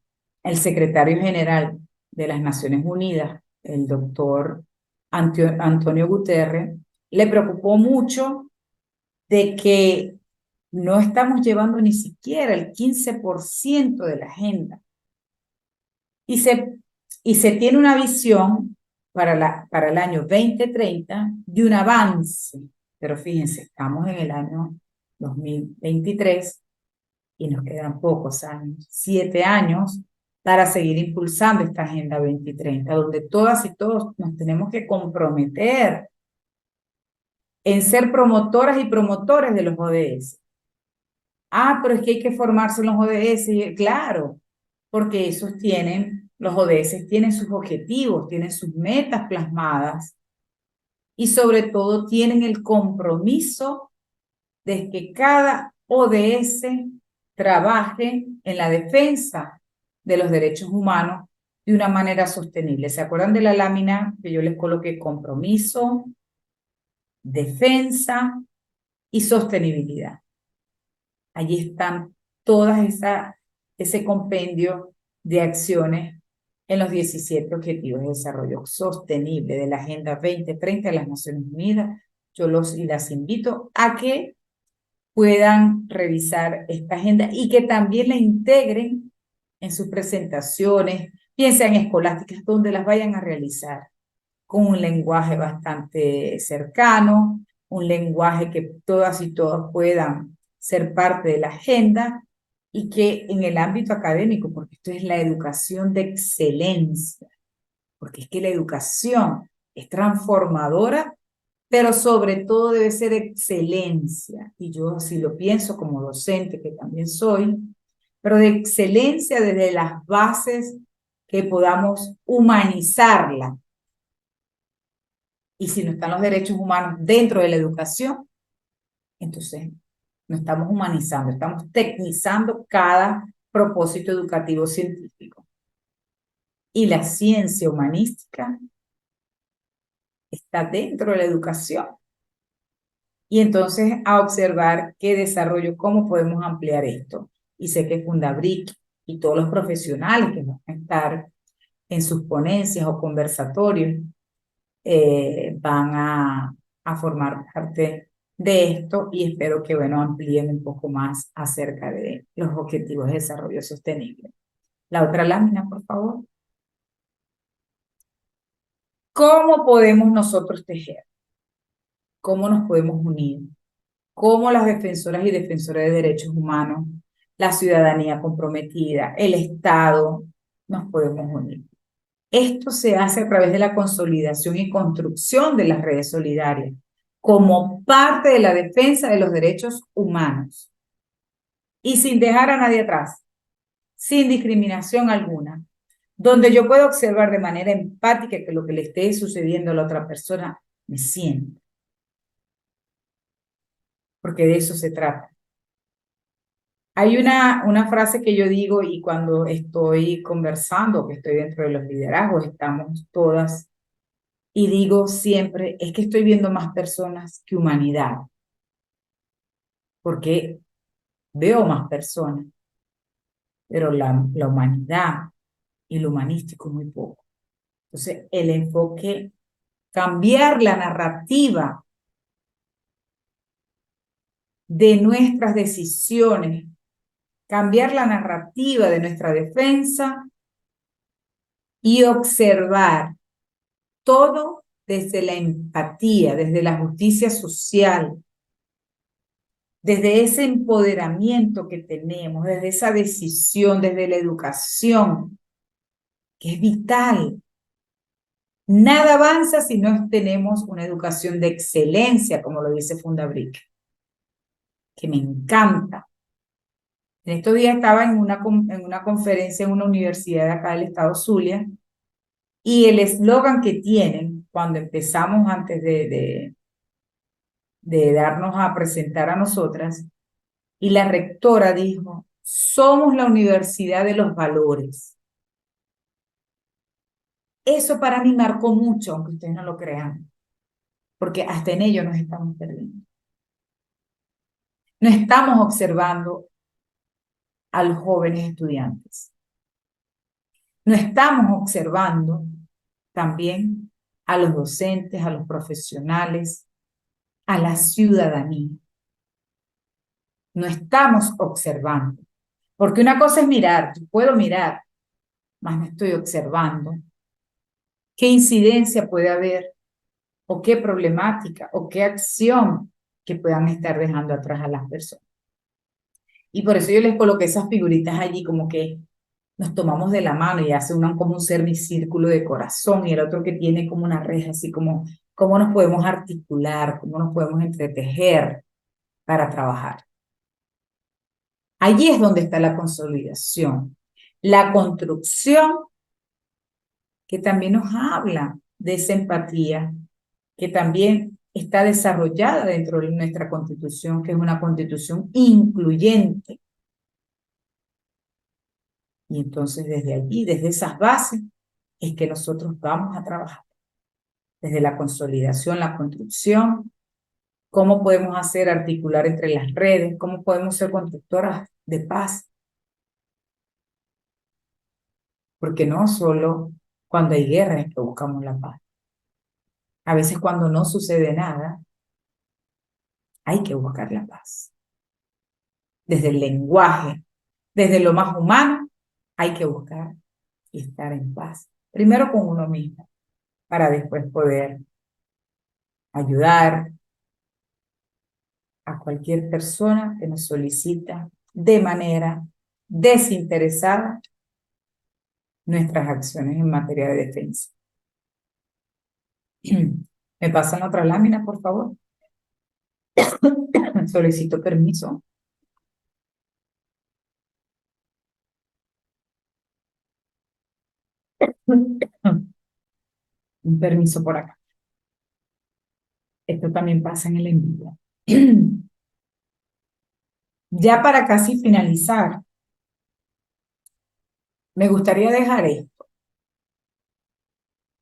secretario general de las Naciones Unidas, el doctor Antonio Guterres, le preocupó mucho de que no estamos llevando ni siquiera el 15% de la agenda. Y se tiene una visión para el año 2030 de un avance. Pero fíjense, estamos en el año 2023 y nos quedan pocos años, 7 años, para seguir impulsando esta Agenda 2030, donde todas y todos nos tenemos que comprometer en ser promotoras y promotores de los ODS. Ah, pero es que hay que formarse en los ODS. Claro, porque los ODS tienen sus objetivos, tienen sus metas plasmadas y sobre todo tienen el compromiso de que cada ODS trabaje en la defensa de los derechos humanos de una manera sostenible. ¿Se acuerdan de la lámina que yo les coloqué? Compromiso, defensa y sostenibilidad. Allí están ese compendio de acciones en los 17 Objetivos de Desarrollo Sostenible de la Agenda 2030 de las Naciones Unidas. Yo las invito a que puedan revisar esta agenda y que también la integren en sus presentaciones, bien sean escolásticas, donde las vayan a realizar, con un lenguaje bastante cercano, un lenguaje que todas y todos puedan ser parte de la agenda y que en el ámbito académico, porque esto es la educación de excelencia, porque es que la educación es transformadora, pero sobre todo debe ser excelencia. Y yo así lo pienso como docente, que también soy, pero de excelencia desde las bases que podamos humanizarla. Y si no están los derechos humanos dentro de la educación, entonces no estamos humanizando, estamos tecnizando cada propósito educativo científico. Y la ciencia humanística está dentro de la educación. Y entonces a observar qué desarrollo, cómo podemos ampliar esto. Y sé que Fundabric y todos los profesionales que van a estar en sus ponencias o conversatorios van a formar parte de esto y espero que, bueno, amplíen un poco más acerca de los objetivos de desarrollo sostenible. La otra lámina, por favor. ¿Cómo podemos nosotros tejer? ¿Cómo nos podemos unir? ¿Cómo las defensoras y defensores de derechos humanos, la ciudadanía comprometida, el Estado, nos podemos unir? Esto se hace a través de la consolidación y construcción de las redes solidarias, como parte de la defensa de los derechos humanos y sin dejar a nadie atrás, sin discriminación alguna, donde yo puedo observar de manera empática que lo que le esté sucediendo a la otra persona me sienta, porque de eso se trata. Hay una frase que yo digo y cuando estoy conversando, que estoy dentro de los liderazgos, estamos todas, y digo siempre, es que estoy viendo más personas que humanidad, porque veo más personas, pero la humanidad y lo humanístico muy poco. Entonces, el enfoque, cambiar la narrativa de nuestras decisiones, cambiar la narrativa de nuestra defensa y observar todo desde la empatía, desde la justicia social, desde ese empoderamiento que tenemos, desde esa decisión, desde la educación, que es vital. Nada avanza si no tenemos una educación de excelencia, como lo dice Fundabric, que me encanta. En estos días estaba en una conferencia en una universidad de acá del estado Zulia, Y el eslogan que tienen cuando empezamos antes de darnos a presentar a nosotras, y la rectora dijo, somos la universidad de los valores. Eso para mí marcó mucho, aunque ustedes no lo crean, porque hasta en ello nos estamos perdiendo. No estamos observando a los jóvenes estudiantes. No estamos observando también a los docentes, a los profesionales, a la ciudadanía. No estamos observando. Porque una cosa es mirar, yo puedo mirar, mas no estoy observando qué incidencia puede haber o qué problemática o qué acción que puedan estar dejando atrás a las personas. Y por eso yo les coloqué esas figuritas allí como que nos tomamos de la mano y hace una como un semicírculo de corazón y el otro que tiene como una reja, así como cómo nos podemos articular, cómo nos podemos entretejer para trabajar. Allí es donde está la consolidación, la construcción que también nos habla de esa empatía, que también está desarrollada dentro de nuestra constitución, que es una constitución incluyente. Y entonces desde allí, desde esas bases, es que nosotros vamos a trabajar. Desde la consolidación, la construcción, cómo podemos hacer articular entre las redes, cómo podemos ser constructoras de paz. Porque no solo cuando hay guerra es que buscamos la paz. A veces cuando no sucede nada, hay que buscar la paz. Desde el lenguaje, desde lo más humano, hay que buscar y estar en paz. Primero con uno mismo, para después poder ayudar a cualquier persona que nos solicita de manera desinteresada nuestras acciones en materia de defensa. ¿Me pasan otra lámina, por favor? Solicito permiso. Un permiso por acá. Esto también pasa en el envío. Ya para casi finalizar, me gustaría dejar esto.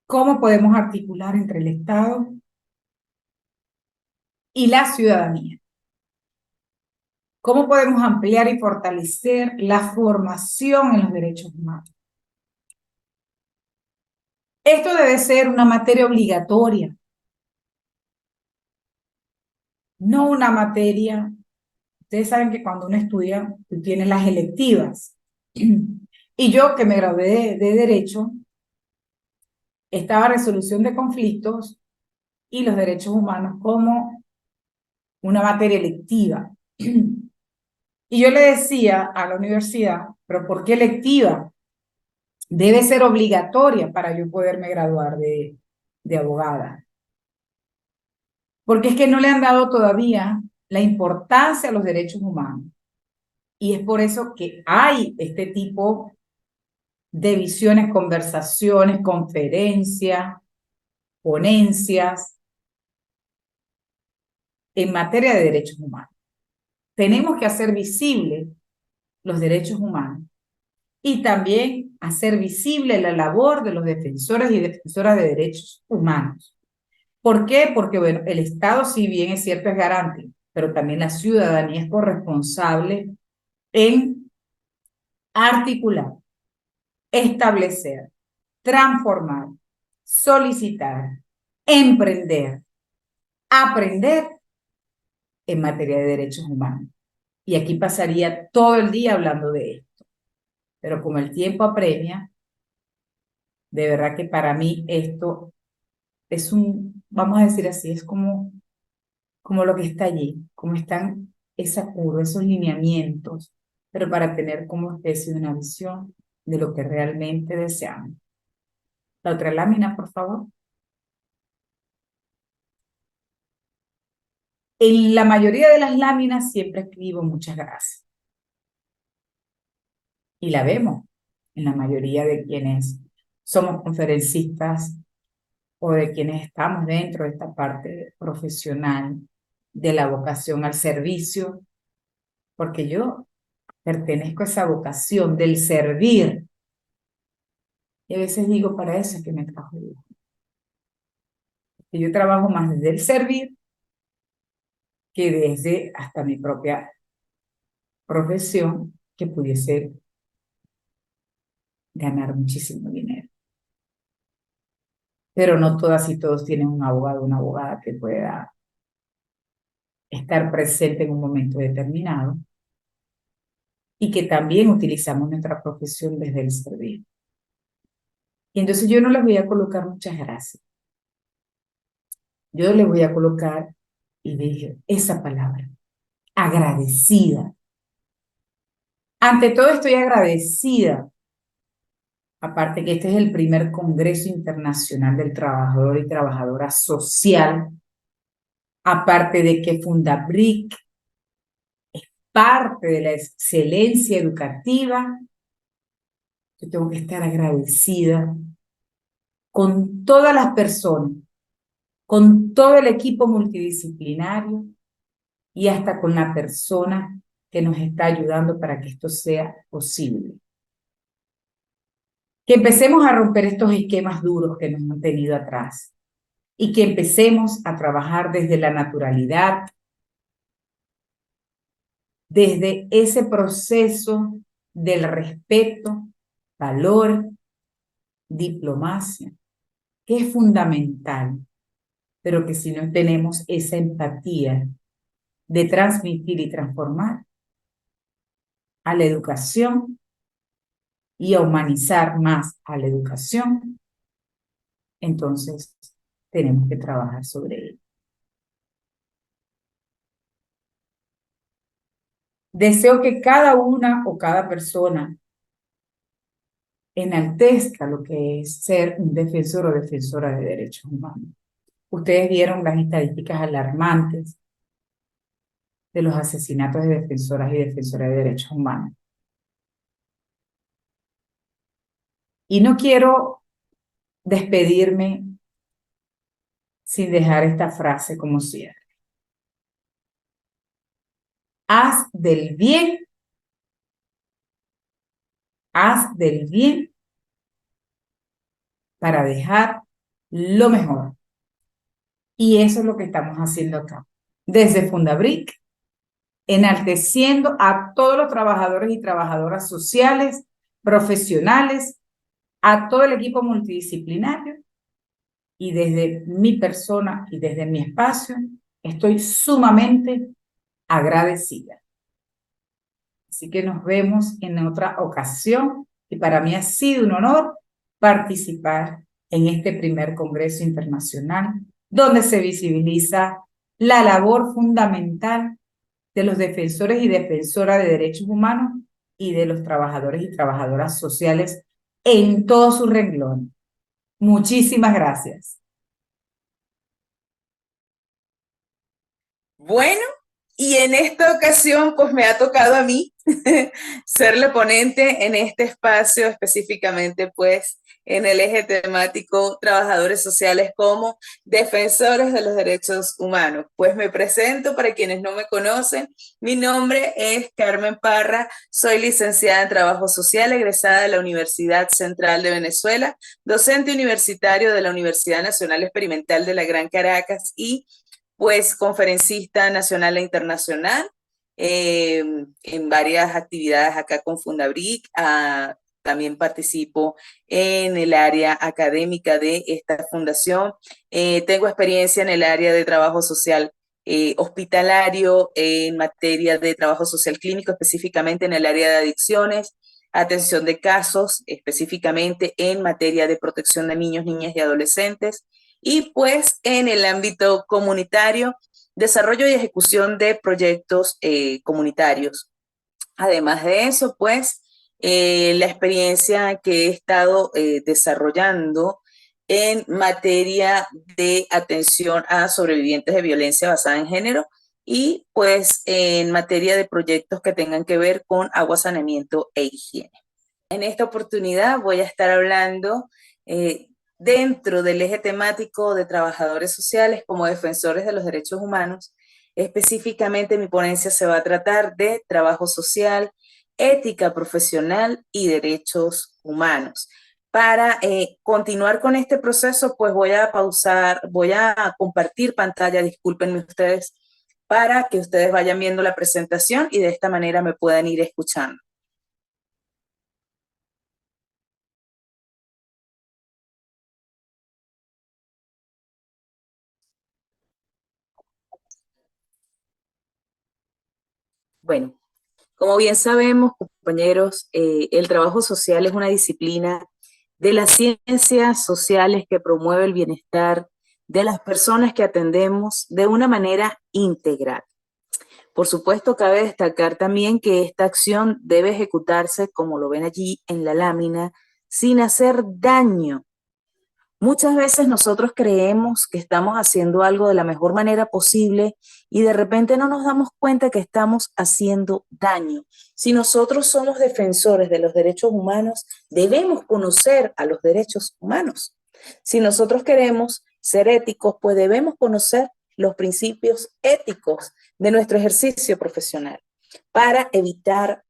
¿Cómo podemos articular entre el Estado y la ciudadanía? ¿Cómo podemos ampliar y fortalecer la formación en los derechos humanos? Esto debe ser una materia obligatoria, no una materia. Ustedes saben que cuando uno estudia, tú tienes las electivas. Y yo que me gradué de Derecho, estaba resolución de conflictos y los derechos humanos como una materia electiva. Y yo le decía a la universidad, ¿pero por qué electiva? Debe ser obligatoria para yo poderme graduar de abogada. Porque es que no le han dado todavía la importancia a los derechos humanos. Y es por eso que hay este tipo de visiones, conversaciones, conferencias, ponencias en materia de derechos humanos. Tenemos que hacer visibles los derechos humanos y también hacer visible la labor de los defensores y defensoras de derechos humanos. ¿Por qué? Porque, bueno, el Estado, si bien es cierto, es garante, pero también la ciudadanía es corresponsable en articular, establecer, transformar, solicitar, emprender, aprender en materia de derechos humanos. Y aquí pasaría todo el día hablando de esto. Pero como el tiempo apremia, de verdad que para mí esto es vamos a decir así, es como lo que está allí, como están esa curva, esos lineamientos, pero para tener como especie de una visión de lo que realmente deseamos. La otra lámina, por favor. En la mayoría de las láminas siempre escribo muchas gracias. Y la vemos en la mayoría de quienes somos conferencistas o de quienes estamos dentro de esta parte profesional de la vocación al servicio, porque yo pertenezco a esa vocación del servir. Y a veces digo, para eso es que me trajo Dios. Que yo trabajo más desde el servir que desde hasta mi propia profesión, que pudiese ganar muchísimo dinero. Pero no todas y todos tienen un abogado o una abogada que pueda estar presente en un momento determinado y que también utilizamos nuestra profesión desde el servir. Y entonces yo no les voy a colocar muchas gracias. Yo les voy a colocar, y dije, esa palabra, agradecida. Ante todo estoy agradecida, aparte que este es el primer Congreso Internacional del Trabajador y Trabajadora Social, aparte de que Fundabric es parte de la excelencia educativa, yo tengo que estar agradecida con todas las personas, con todo el equipo multidisciplinario y hasta con la persona que nos está ayudando para que esto sea posible. Que empecemos a romper estos esquemas duros que nos han tenido atrás y que empecemos a trabajar desde la naturalidad, desde ese proceso del respeto, valor, diplomacia, que es fundamental, pero que si no tenemos esa empatía de transmitir y transformar a la educación y a humanizar más a la educación, entonces tenemos que trabajar sobre ello. Deseo que cada una o cada persona enaltezca lo que es ser un defensor o defensora de derechos humanos. Ustedes vieron las estadísticas alarmantes de los asesinatos de defensoras y defensores de derechos humanos. Y no quiero despedirme sin dejar esta frase como cierre. Haz del bien para dejar lo mejor. Y eso es lo que estamos haciendo acá. Desde Fundabric, enalteciendo a todos los trabajadores y trabajadoras sociales, profesionales, a todo el equipo multidisciplinario, y desde mi persona y desde mi espacio, estoy sumamente agradecida. Así que nos vemos en otra ocasión y para mí ha sido un honor participar en este primer Congreso Internacional donde se visibiliza la labor fundamental de los defensores y defensoras de derechos humanos y de los trabajadores y trabajadoras sociales en todos sus renglones. Muchísimas gracias. Bueno, y en esta ocasión pues me ha tocado a mí ser la ponente en este espacio, específicamente pues en el eje temático trabajadores sociales como defensores de los derechos humanos. Pues me presento para quienes no me conocen. Mi nombre es Carmen Parra, soy licenciada en Trabajo Social, egresada de la Universidad Central de Venezuela, docente universitario de la Universidad Nacional Experimental de la Gran Caracas y pues conferencista nacional e internacional en varias actividades acá con Fundabric. También participo en el área académica de esta fundación. Tengo experiencia en el área de trabajo social hospitalario, en materia de trabajo social clínico, específicamente en el área de adicciones, atención de casos, específicamente en materia de protección de niños, niñas y adolescentes. Y pues en el ámbito comunitario, desarrollo y ejecución de proyectos comunitarios. Además de eso, pues la experiencia que he estado desarrollando en materia de atención a sobrevivientes de violencia basada en género y pues en materia de proyectos que tengan que ver con agua, saneamiento e higiene. En esta oportunidad voy a estar hablando dentro del eje temático de trabajadores sociales como defensores de los derechos humanos. Específicamente mi ponencia se va a tratar de trabajo social, ética profesional y derechos humanos. Para continuar con este proceso, pues voy a pausar, voy a compartir pantalla, discúlpenme ustedes, para que ustedes vayan viendo la presentación y de esta manera me puedan ir escuchando. Bueno, como bien sabemos, compañeros, el trabajo social es una disciplina de las ciencias sociales que promueve el bienestar de las personas que atendemos de una manera integral. Por supuesto, cabe destacar también que esta acción debe ejecutarse, como lo ven allí en la lámina, sin hacer daño. Muchas veces nosotros creemos que estamos haciendo algo de la mejor manera posible y de repente no nos damos cuenta que estamos haciendo daño. Si nosotros somos defensores de los derechos humanos, debemos conocer a los derechos humanos. Si nosotros queremos ser éticos, pues debemos conocer los principios éticos de nuestro ejercicio profesional para evitar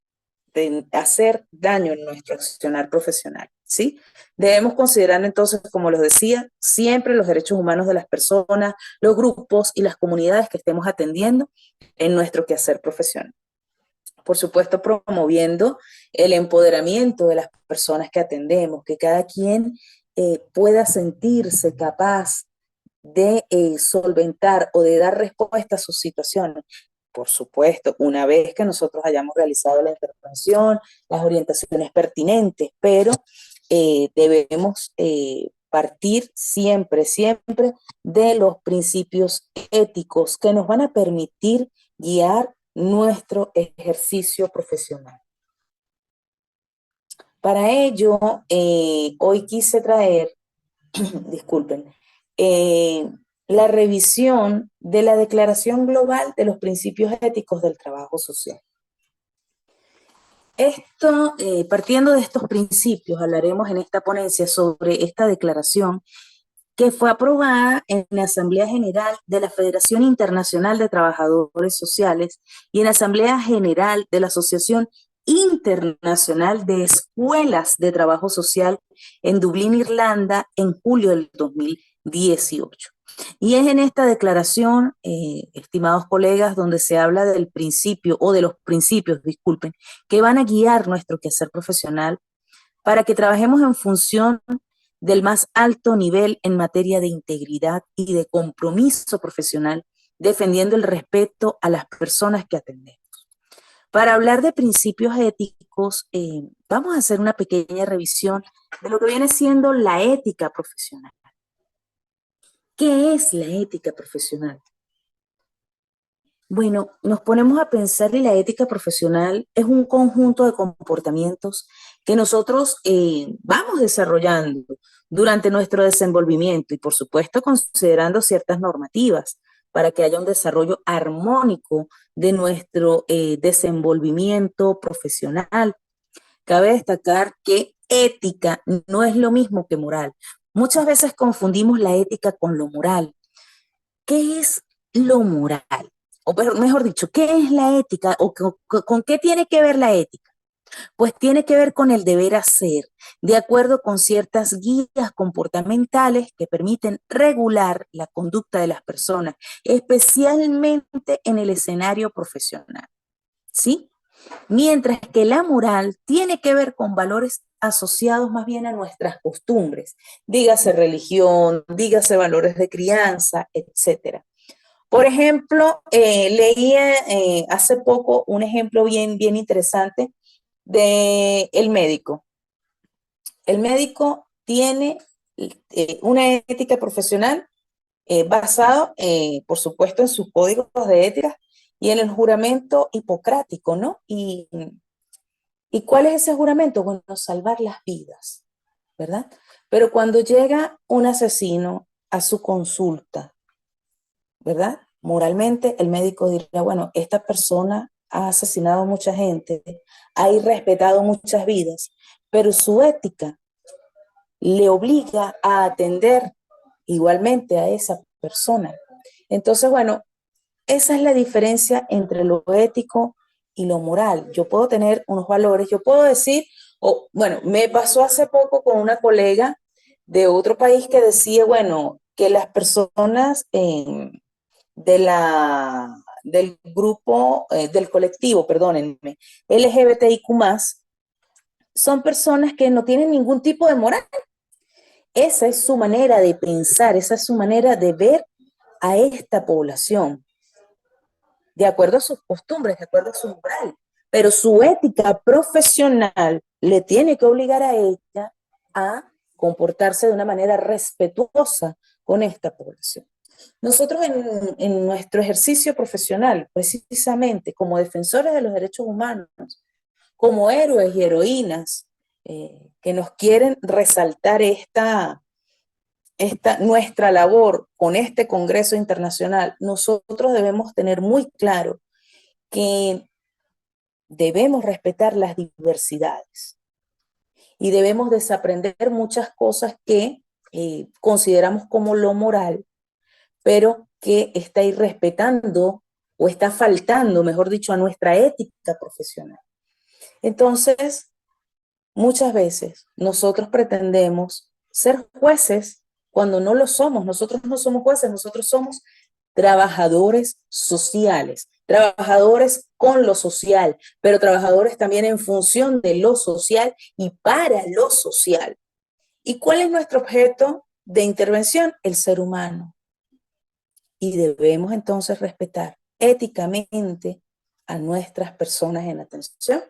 de hacer daño en nuestro accionar profesional, ¿sí? Debemos considerar entonces, como les decía, siempre los derechos humanos de las personas, los grupos y las comunidades que estemos atendiendo en nuestro quehacer profesional. Por supuesto, promoviendo el empoderamiento de las personas que atendemos, que cada quien pueda sentirse capaz de solventar o de dar respuesta a sus situaciones. Por supuesto, una vez que nosotros hayamos realizado la intervención, las orientaciones pertinentes, pero debemos partir siempre, siempre de los principios éticos que nos van a permitir guiar nuestro ejercicio profesional. Para ello, hoy quise traer, disculpen, la revisión de la Declaración Global de los Principios Éticos del Trabajo Social. Esto, partiendo de estos principios, hablaremos en esta ponencia sobre esta declaración que fue aprobada en la Asamblea General de la Federación Internacional de Trabajadores Sociales y en la Asamblea General de la Asociación Internacional de Escuelas de Trabajo Social en Dublín, Irlanda, en julio del 2018. Y es en esta declaración, estimados colegas, donde se habla del principio, o de los principios, disculpen, que van a guiar nuestro quehacer profesional para que trabajemos en función del más alto nivel en materia de integridad y de compromiso profesional, defendiendo el respeto a las personas que atendemos. Para hablar de principios éticos, vamos a hacer una pequeña revisión de lo que viene siendo la ética profesional. ¿Qué es la ética profesional? Bueno, nos ponemos a pensar y la ética profesional es un conjunto de comportamientos que nosotros vamos desarrollando durante nuestro desenvolvimiento y por supuesto considerando ciertas normativas para que haya un desarrollo armónico de nuestro desenvolvimiento profesional. Cabe destacar que ética no es lo mismo que moral. Muchas veces confundimos la ética con lo moral. ¿Qué es lo moral? O mejor dicho, ¿qué es la ética? ¿O con qué tiene que ver la ética? Pues tiene que ver con el deber hacer, de acuerdo con ciertas guías comportamentales que permiten regular la conducta de las personas, especialmente en el escenario profesional, ¿sí? Mientras que la moral tiene que ver con valores asociados más bien a nuestras costumbres, dígase religión, dígase valores de crianza, etcétera. Por ejemplo, leía hace poco un ejemplo bien interesante de el médico. El médico tiene una ética profesional basado, por supuesto, en sus códigos de ética y en el juramento hipocrático, ¿no? ¿Y cuál es ese juramento? Bueno, salvar las vidas, ¿verdad? Pero cuando llega un asesino a su consulta, ¿verdad? Moralmente, el médico dirá, bueno, esta persona ha asesinado a mucha gente, ha irrespetado muchas vidas, pero su ética le obliga a atender igualmente a esa persona. Entonces, bueno, esa es la diferencia entre lo ético y lo moral. Yo puedo tener unos valores, yo puedo decir, bueno, me pasó hace poco con una colega de otro país que decía, bueno, que las personas del grupo, del colectivo, perdónenme, LGBTIQ+, son personas que no tienen ningún tipo de moral. Esa es su manera de pensar, esa es su manera de ver a esta población, de acuerdo a sus costumbres, de acuerdo a su moral. Pero su ética profesional le tiene que obligar a ella a comportarse de una manera respetuosa con esta población. Nosotros en nuestro ejercicio profesional, precisamente como defensores de los derechos humanos, como héroes y heroínas que nos quieren resaltar nuestra labor con este Congreso Internacional, nosotros debemos tener muy claro que debemos respetar las diversidades y debemos desaprender muchas cosas que consideramos como lo moral, pero que está irrespetando o está faltando, mejor dicho, a nuestra ética profesional. Entonces, muchas veces nosotros pretendemos ser jueces cuando no lo somos. Nosotros no somos jueces, nosotros somos trabajadores sociales, trabajadores con lo social, pero trabajadores también en función de lo social y para lo social. ¿Y cuál es nuestro objeto de intervención? El ser humano. Y debemos entonces respetar éticamente a nuestras personas en atención.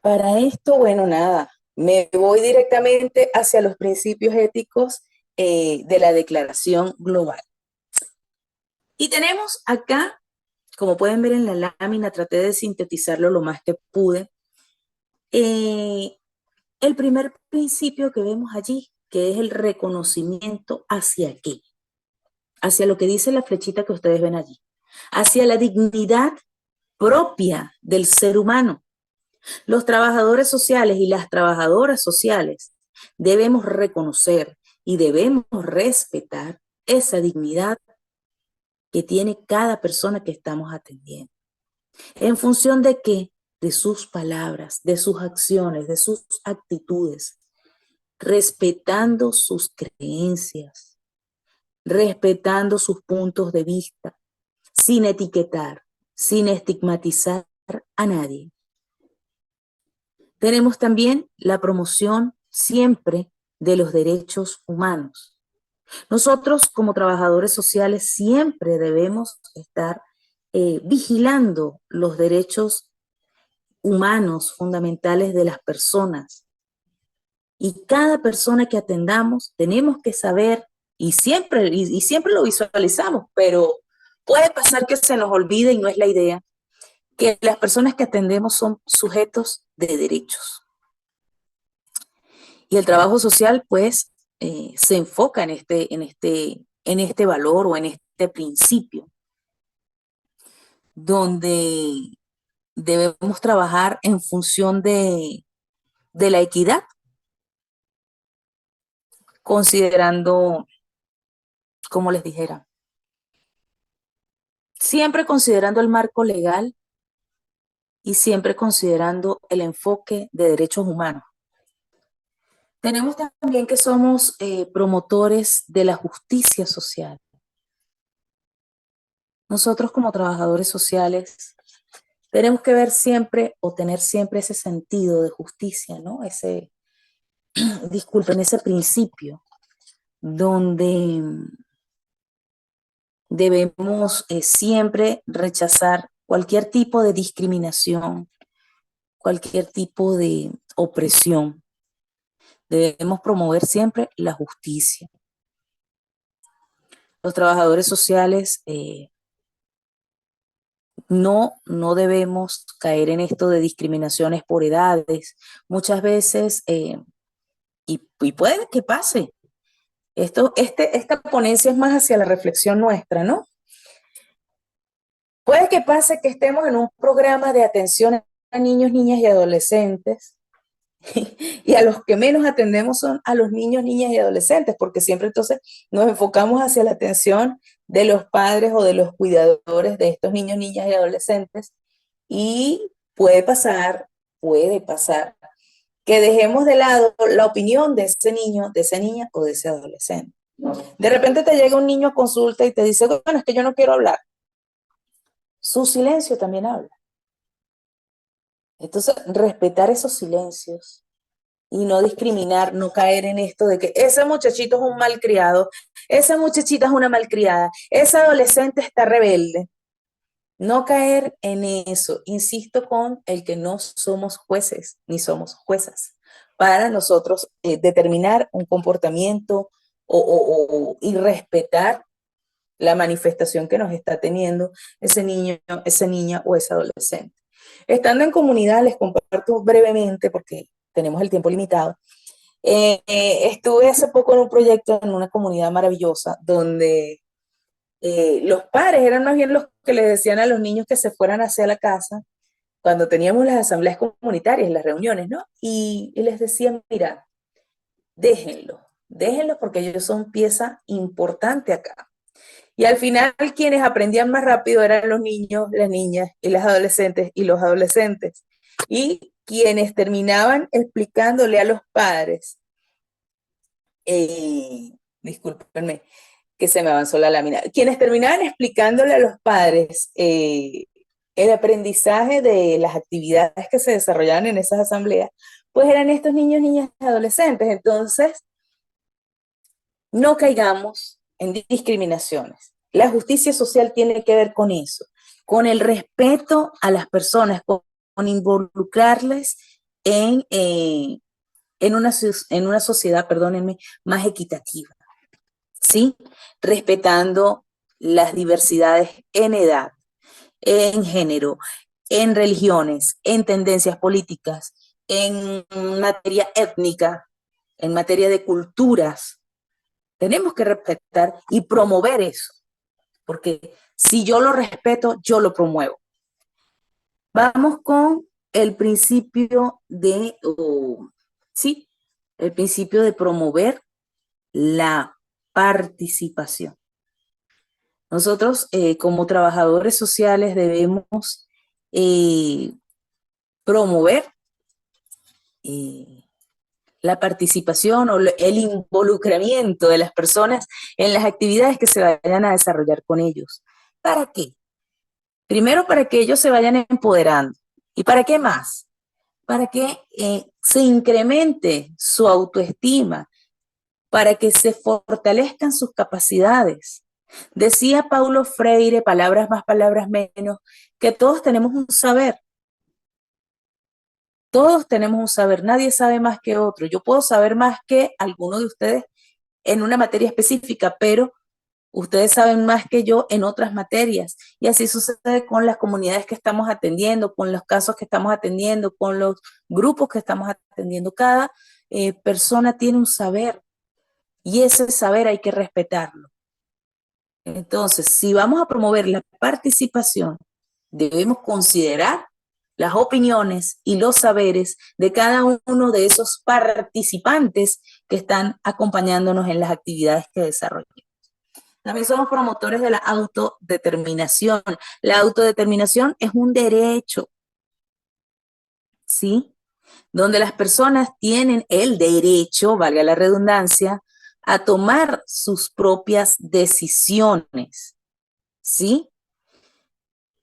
Para esto, bueno, nada, me voy directamente hacia los principios éticos de la Declaración Global. Y tenemos acá, como pueden ver en la lámina, traté de sintetizarlo lo más que pude, el primer principio que vemos allí, que es el reconocimiento hacia qué, hacia lo que dice la flechita que ustedes ven allí, hacia la dignidad propia del ser humano. Los trabajadores sociales y las trabajadoras sociales debemos reconocer y debemos respetar esa dignidad que tiene cada persona que estamos atendiendo. ¿En función de qué? De sus palabras, de sus acciones, de sus actitudes, respetando sus creencias, respetando sus puntos de vista, sin etiquetar, sin estigmatizar a nadie. Tenemos también la promoción siempre de los derechos humanos. Nosotros como trabajadores sociales siempre debemos estar vigilando los derechos humanos fundamentales de las personas. Y cada persona que atendamos tenemos que saber, y siempre lo visualizamos, pero puede pasar que se nos olvide y no es la idea, que las personas que atendemos son sujetos de derechos. Y el trabajo social, pues, se enfoca en este valor o en este principio, donde debemos trabajar en función de la equidad, considerando, como les dijera, siempre considerando el marco legal y siempre considerando el enfoque de derechos humanos. Tenemos también que somos promotores de la justicia social. Nosotros como trabajadores sociales tenemos que ver siempre o tener siempre ese sentido de justicia, ¿no? Disculpen, ese principio donde debemos siempre rechazar cualquier tipo de discriminación, cualquier tipo de opresión. Debemos promover siempre la justicia. Los trabajadores sociales no debemos caer en esto de discriminaciones por edades. Muchas veces, y puede que pase, esta ponencia es más hacia la reflexión nuestra, ¿no? Puede que pase que estemos en un programa de atención a niños, niñas y adolescentes Y a los que menos atendemos son a los niños, niñas y adolescentes, porque siempre entonces nos enfocamos hacia la atención de los padres o de los cuidadores de estos niños, niñas y adolescentes. Y puede pasar que dejemos de lado la opinión de ese niño, de esa niña o de ese adolescente. De repente te llega un niño a consulta y te dice, bueno, es que yo no quiero hablar. Su silencio también habla. Entonces, respetar esos silencios y no discriminar, no caer en esto de que ese muchachito es un malcriado, esa muchachita es una malcriada, ese adolescente está rebelde. No caer en eso. Insisto con el que no somos jueces ni somos juezas para nosotros determinar un comportamiento y respetar la manifestación que nos está teniendo ese niño, esa niña o ese adolescente. Estando en comunidad, les comparto brevemente, porque tenemos el tiempo limitado, estuve hace poco en un proyecto en una comunidad maravillosa donde los padres eran más bien los que les decían a los niños que se fueran hacia la casa cuando teníamos las asambleas comunitarias, las reuniones, ¿no? Y les decían, mira, déjenlo porque ellos son pieza importante acá. Y al final quienes aprendían más rápido eran los niños, las niñas y las adolescentes y los adolescentes. Y quienes terminaban explicándole a los padres, discúlpenme, que se me avanzó la lámina, quienes terminaban explicándole a los padres el aprendizaje de las actividades que se desarrollaban en esas asambleas, pues eran estos niños, niñas y adolescentes. Entonces, no caigamos en discriminaciones. La justicia social tiene que ver con eso, con el respeto a las personas, con involucrarles en una sociedad, perdónenme, más equitativa, ¿sí? Respetando las diversidades en edad, en género, en religiones, en tendencias políticas, en materia étnica, en materia de culturas. Tenemos que respetar y promover eso, porque si yo lo respeto, yo lo promuevo. Vamos con el principio de, sí, el principio de promover la participación. Nosotros, como trabajadores sociales, debemos promover la participación o el involucramiento de las personas en las actividades que se vayan a desarrollar con ellos. ¿Para qué? Primero, para que ellos se vayan empoderando. ¿Y para qué más? Para que se incremente su autoestima, para que se fortalezcan sus capacidades. Decía Paulo Freire, palabras más, palabras menos, que todos tenemos un saber. Todos tenemos un saber, nadie sabe más que otro. Yo puedo saber más que alguno de ustedes en una materia específica, pero ustedes saben más que yo en otras materias. Y así sucede con las comunidades que estamos atendiendo, con los casos que estamos atendiendo, con los grupos que estamos atendiendo. Cada persona tiene un saber y ese saber hay que respetarlo. Entonces, si vamos a promover la participación, debemos considerar las opiniones y los saberes de cada uno de esos participantes que están acompañándonos en las actividades que desarrollamos. También somos promotores de la autodeterminación. La autodeterminación es un derecho, ¿sí? Donde las personas tienen el derecho, valga la redundancia, a tomar sus propias decisiones, ¿sí?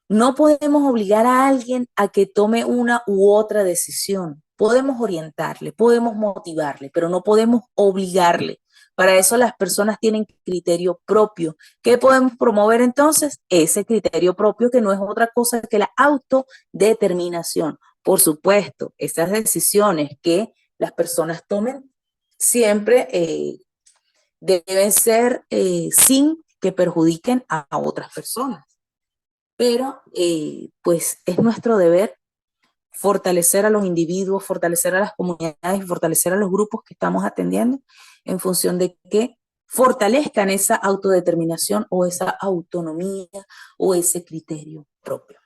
No podemos obligar a alguien a que tome una u otra decisión. Podemos orientarle, podemos motivarle, pero no podemos obligarle. Para eso las personas tienen criterio propio. ¿Qué podemos promover entonces? Ese criterio propio que no es otra cosa que la autodeterminación. Por supuesto, esas decisiones que las personas tomen siempre deben ser sin que perjudiquen a otras personas. Pero pues es nuestro deber fortalecer a los individuos, fortalecer a las comunidades y fortalecer a los grupos que estamos atendiendo en función de que fortalezcan esa autodeterminación o esa autonomía o ese criterio propio.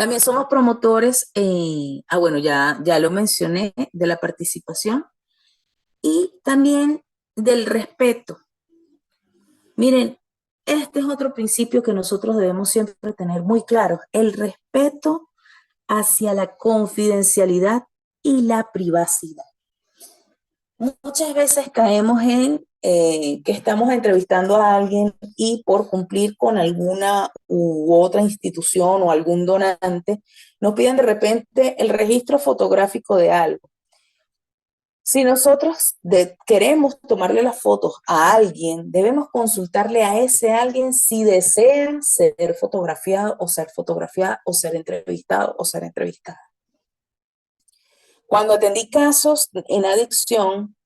También somos promotores, bueno, ya lo mencioné, de la participación y también del respeto. Miren, este es otro principio que nosotros debemos siempre tener muy claro, el respeto hacia la confidencialidad y la privacidad. Muchas veces caemos en que estamos entrevistando a alguien y por cumplir con alguna u otra institución o algún donante, nos piden de repente el registro fotográfico de algo. Si nosotros queremos tomarle las fotos a alguien, debemos consultarle a ese alguien si desea ser fotografiado o ser fotografiada o ser entrevistado o ser entrevistada. Cuando atendí casos en adicción,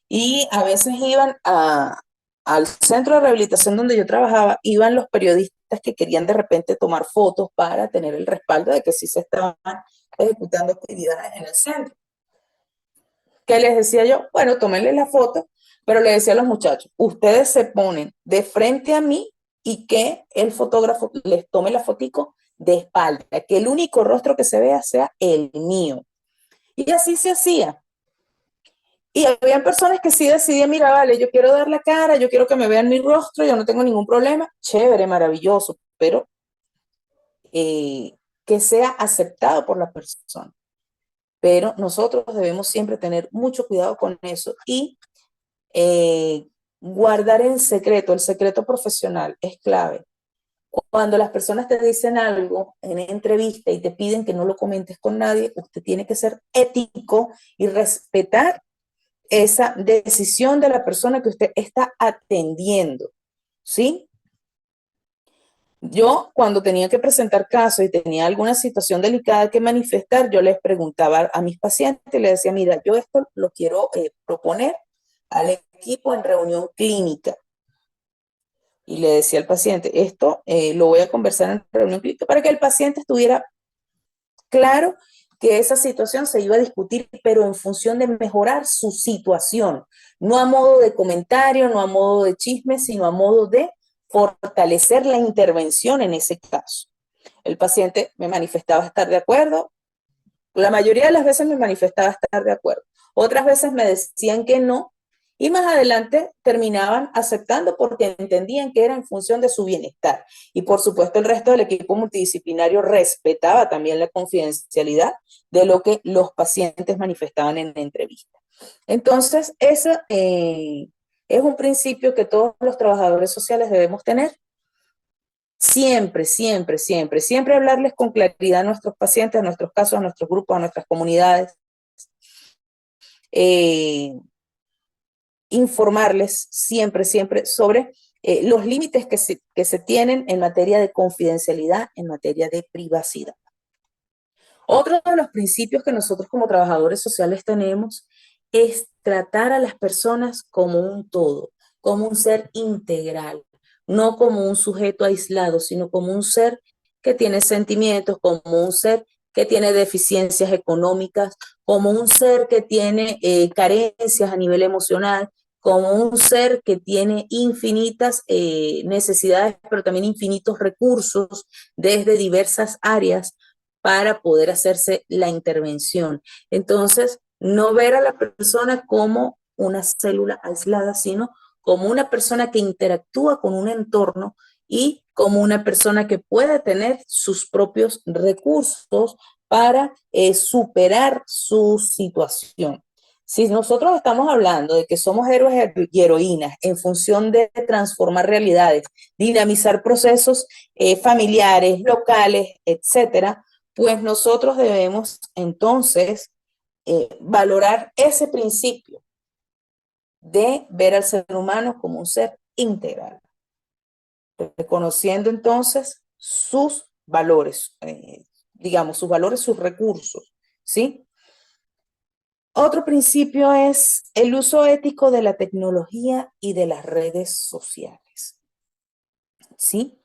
y a veces iban al centro de rehabilitación donde yo trabajaba, iban los periodistas que querían de repente tomar fotos para tener el respaldo de que sí se estaban ejecutando actividades en el centro. ¿Qué les decía yo? Bueno, tómenle la foto, pero le decía a los muchachos, ustedes se ponen de frente a mí y que el fotógrafo les tome la fotico de espalda, que el único rostro que se vea sea el mío. Y así se hacía. Y había personas que sí decidían, mira, vale, yo quiero dar la cara, yo quiero que me vean mi rostro, yo no tengo ningún problema, chévere, maravilloso, pero que sea aceptado por la persona. Pero nosotros debemos siempre tener mucho cuidado con eso y guardar el secreto profesional es clave. Cuando las personas te dicen algo en entrevista y te piden que no lo comentes con nadie, usted tiene que ser ético y respetar esa decisión de la persona que usted está atendiendo, ¿sí? Yo, cuando tenía que presentar casos y tenía alguna situación delicada que manifestar, yo les preguntaba a mis pacientes, les decía, mira, yo esto lo quiero proponer al equipo en reunión clínica. Y le decía al paciente, esto lo voy a conversar en reunión clínica para que el paciente estuviera claro que esa situación se iba a discutir, pero en función de mejorar su situación, no a modo de comentario, no a modo de chisme, sino a modo de fortalecer la intervención en ese caso. El paciente me manifestaba estar de acuerdo, la mayoría de las veces me manifestaba estar de acuerdo, otras veces me decían que no, y más adelante terminaban aceptando porque entendían que era en función de su bienestar. Y por supuesto el resto del equipo multidisciplinario respetaba también la confidencialidad de lo que los pacientes manifestaban en la entrevista. Entonces, eso es un principio que todos los trabajadores sociales debemos tener. Siempre, siempre, siempre, siempre hablarles con claridad a nuestros pacientes, a nuestros casos, a nuestros grupos, a nuestras comunidades. Informarles siempre, siempre sobre los límites que se tienen en materia de confidencialidad, en materia de privacidad. Otro de los principios que nosotros como trabajadores sociales tenemos es tratar a las personas como un todo, como un ser integral, no como un sujeto aislado, sino como un ser que tiene sentimientos, como un ser que tiene deficiencias económicas, como un ser que tiene carencias a nivel emocional, como un ser que tiene infinitas necesidades, pero también infinitos recursos desde diversas áreas para poder hacerse la intervención. Entonces, no ver a la persona como una célula aislada, sino como una persona que interactúa con un entorno y como una persona que puede tener sus propios recursos para superar su situación. Si nosotros estamos hablando de que somos héroes y heroínas en función de transformar realidades, dinamizar procesos familiares, locales, etcétera, pues nosotros debemos entonces valorar ese principio de ver al ser humano como un ser integral, reconociendo entonces sus valores, digamos, sus valores, sus recursos, ¿sí? Otro principio es el uso ético de la tecnología y de las redes sociales, ¿sí?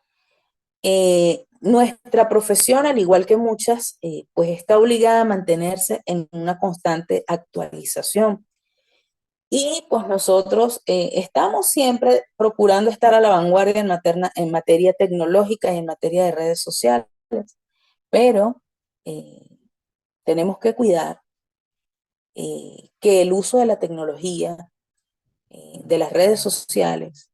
Nuestra profesión, al igual que muchas, pues está obligada a mantenerse en una constante actualización. Y pues nosotros estamos siempre procurando estar a la vanguardia en materia tecnológica y en materia de redes sociales. pero tenemos que cuidar que el uso de la tecnología, de las redes sociales,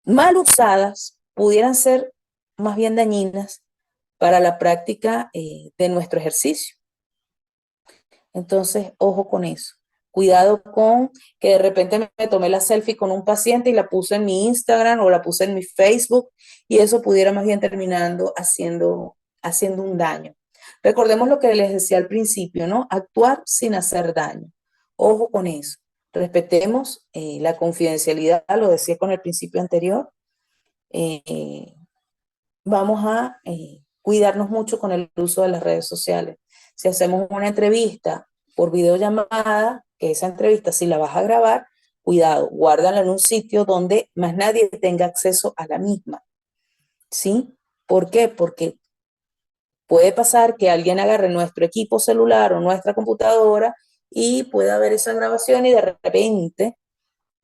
mal usadas, pudieran ser más bien dañinas para la práctica de nuestro ejercicio. Entonces, ojo con eso. Cuidado con que de repente me tomé la selfie con un paciente y la puse en mi Instagram o la puse en mi Facebook y eso pudiera más bien terminando haciendo un daño. Recordemos lo que les decía al principio, ¿no? Actuar sin hacer daño. Ojo con eso. Respetemos la confidencialidad, lo decía con el principio anterior. Eh, Vamos a cuidarnos mucho con el uso de las redes sociales. Si hacemos una entrevista por videollamada, que esa entrevista si la vas a grabar, cuidado, guárdala en un sitio donde más nadie tenga acceso a la misma, ¿sí? ¿Por qué? Porque puede pasar que alguien agarre nuestro equipo celular o nuestra computadora y pueda ver esa grabación y de repente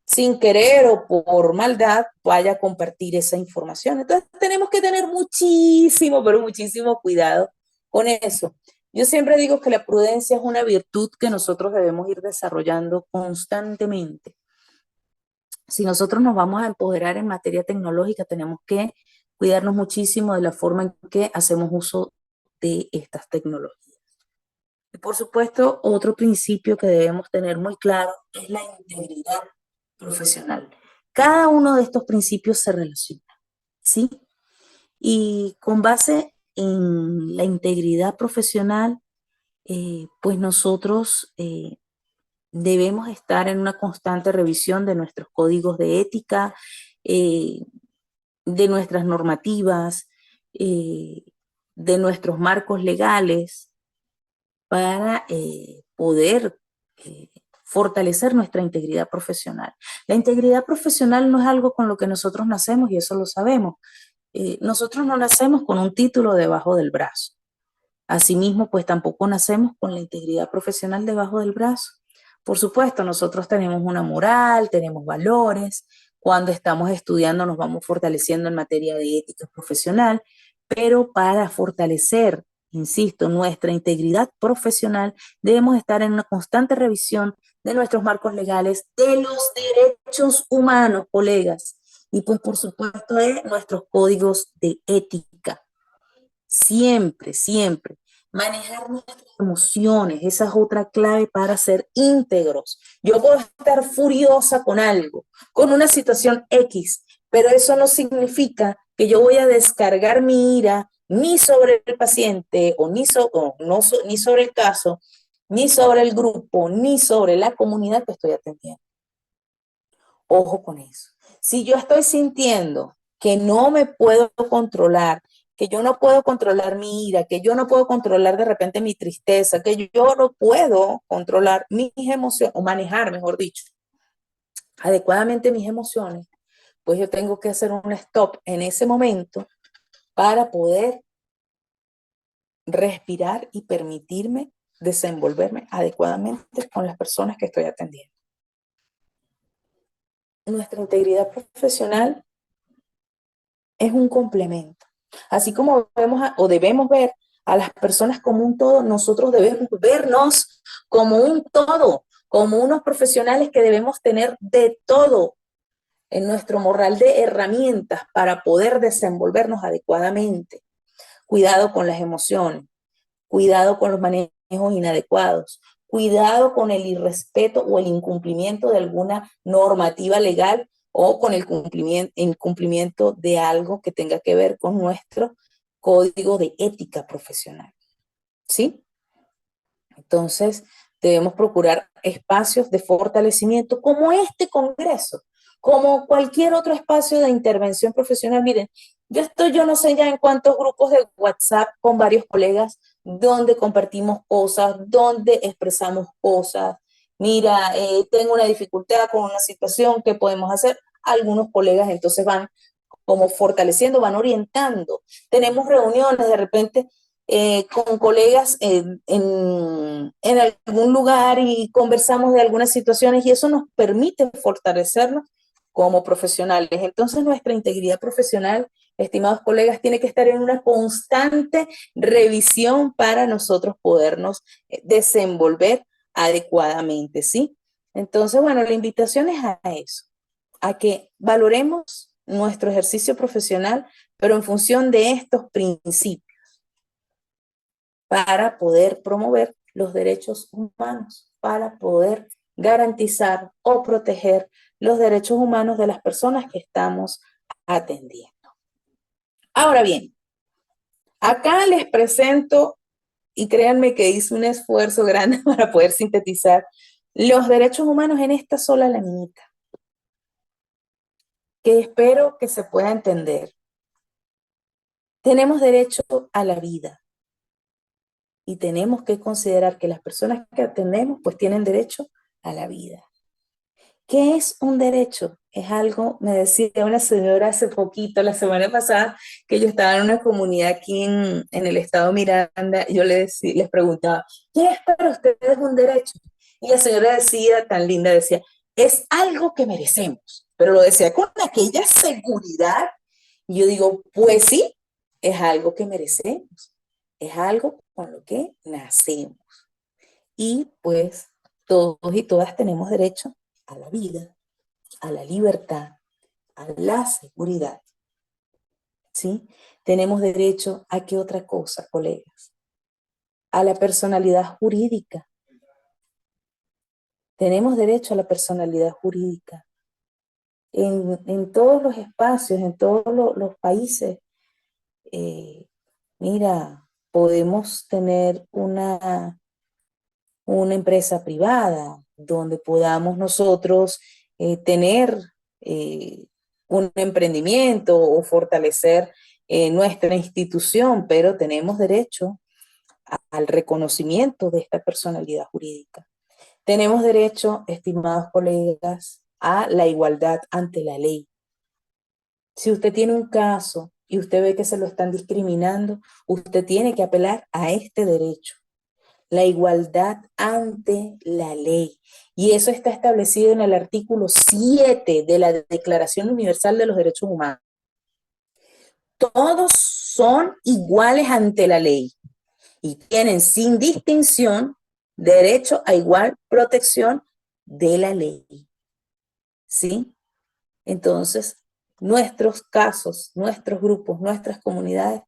sin querer o por maldad, vaya a compartir esa información. Entonces tenemos que tener muchísimo, pero muchísimo cuidado con eso. Yo siempre digo que la prudencia es una virtud que nosotros debemos ir desarrollando constantemente. Si nosotros nos vamos a empoderar en materia tecnológica, tenemos que cuidarnos muchísimo de la forma en que hacemos uso de estas tecnologías. Y por supuesto, otro principio que debemos tener muy claro es la integridad profesional. Cada uno de estos principios se relaciona, ¿sí? Y con base en la integridad profesional, pues nosotros debemos estar en una constante revisión de nuestros códigos de ética, eh, de nuestras normativas, eh, de nuestros marcos legales, para poder fortalecer nuestra integridad profesional. La integridad profesional no es algo con lo que nosotros nacemos y eso lo sabemos. Nosotros no nacemos con un título debajo del brazo. Asimismo, pues tampoco nacemos con la integridad profesional debajo del brazo. Por supuesto, nosotros tenemos una moral, tenemos valores. Cuando estamos estudiando nos vamos fortaleciendo en materia de ética profesional, pero para fortalecer, insisto, nuestra integridad profesional, debemos estar en una constante revisión de nuestros marcos legales, de los derechos humanos, colegas, y pues por supuesto de nuestros códigos de ética. Siempre, siempre. Manejar nuestras emociones, esa es otra clave para ser íntegros. Yo puedo estar furiosa con algo, con una situación X, pero eso no significa que yo voy a descargar mi ira ni sobre el paciente o ni sobre el caso, ni sobre el grupo, ni sobre la comunidad que estoy atendiendo. Ojo con eso. Si yo estoy sintiendo que no me puedo controlar, que yo no puedo controlar mi ira, que yo no puedo controlar de repente mi tristeza, que yo no puedo controlar mis emociones, o manejar, mejor dicho, adecuadamente mis emociones, pues yo tengo que hacer un stop en ese momento para poder respirar y permitirme desenvolverme adecuadamente con las personas que estoy atendiendo. Nuestra integridad profesional es un complemento. Así como vemos o debemos ver a las personas como un todo, nosotros debemos vernos como un todo, como unos profesionales que debemos tener de todo en nuestro morral de herramientas para poder desenvolvernos adecuadamente. Cuidado con las emociones, cuidado con los manejos inadecuados, cuidado con el irrespeto o el incumplimiento de alguna normativa legal o con el incumplimiento de algo que tenga que ver con nuestro código de ética profesional. ¿Sí? Entonces, debemos procurar espacios de fortalecimiento como este congreso, como cualquier otro espacio de intervención profesional. Miren, yo no sé ya en cuántos grupos de WhatsApp con varios colegas donde compartimos cosas, donde expresamos cosas. Mira, tengo una dificultad con una situación, ¿qué podemos hacer? Algunos colegas entonces van como fortaleciendo, van orientando. Tenemos reuniones de repente con colegas en algún lugar y conversamos de algunas situaciones y eso nos permite fortalecernos como profesionales. Entonces nuestra integridad profesional estimados colegas, tiene que estar en una constante revisión para nosotros podernos desenvolver adecuadamente, ¿sí? Entonces, bueno, la invitación es a eso, a que valoremos nuestro ejercicio profesional, pero en función de estos principios, para poder promover los derechos humanos, para poder garantizar o proteger los derechos humanos de las personas que estamos atendiendo. Ahora bien, acá les presento, y créanme que hice un esfuerzo grande para poder sintetizar los derechos humanos en esta sola laminita, que espero que se pueda entender. Tenemos derecho a la vida y tenemos que considerar que las personas que atendemos pues tienen derecho a la vida. ¿Qué es un derecho? Es algo, me decía una señora hace poquito, la semana pasada, que yo estaba en una comunidad aquí en el estado Miranda, y yo les preguntaba, ¿qué es para ustedes un derecho? Y la señora decía, tan linda, decía, es algo que merecemos, pero lo decía con aquella seguridad. Y yo digo, pues sí, es algo que merecemos, es algo con lo que nacemos. Y pues todos y todas tenemos derecho a la vida, a la libertad, a la seguridad, ¿sí? Tenemos derecho a qué otra cosa, colegas, a la personalidad jurídica. Tenemos derecho a la personalidad jurídica en todos los espacios, en todos los países. Eh, mira, podemos tener una empresa privada donde podamos nosotros tener un emprendimiento o fortalecer nuestra institución, pero tenemos derecho al reconocimiento de esta personalidad jurídica. Tenemos derecho, estimados colegas, a la igualdad ante la ley. Si usted tiene un caso y usted ve que se lo están discriminando, usted tiene que apelar a este derecho, la igualdad ante la ley. Y eso está establecido en el artículo 7 de la Declaración Universal de los Derechos Humanos. Todos son iguales ante la ley y tienen sin distinción derecho a igual protección de la ley. ¿Sí? Entonces, nuestros casos, nuestros grupos, nuestras comunidades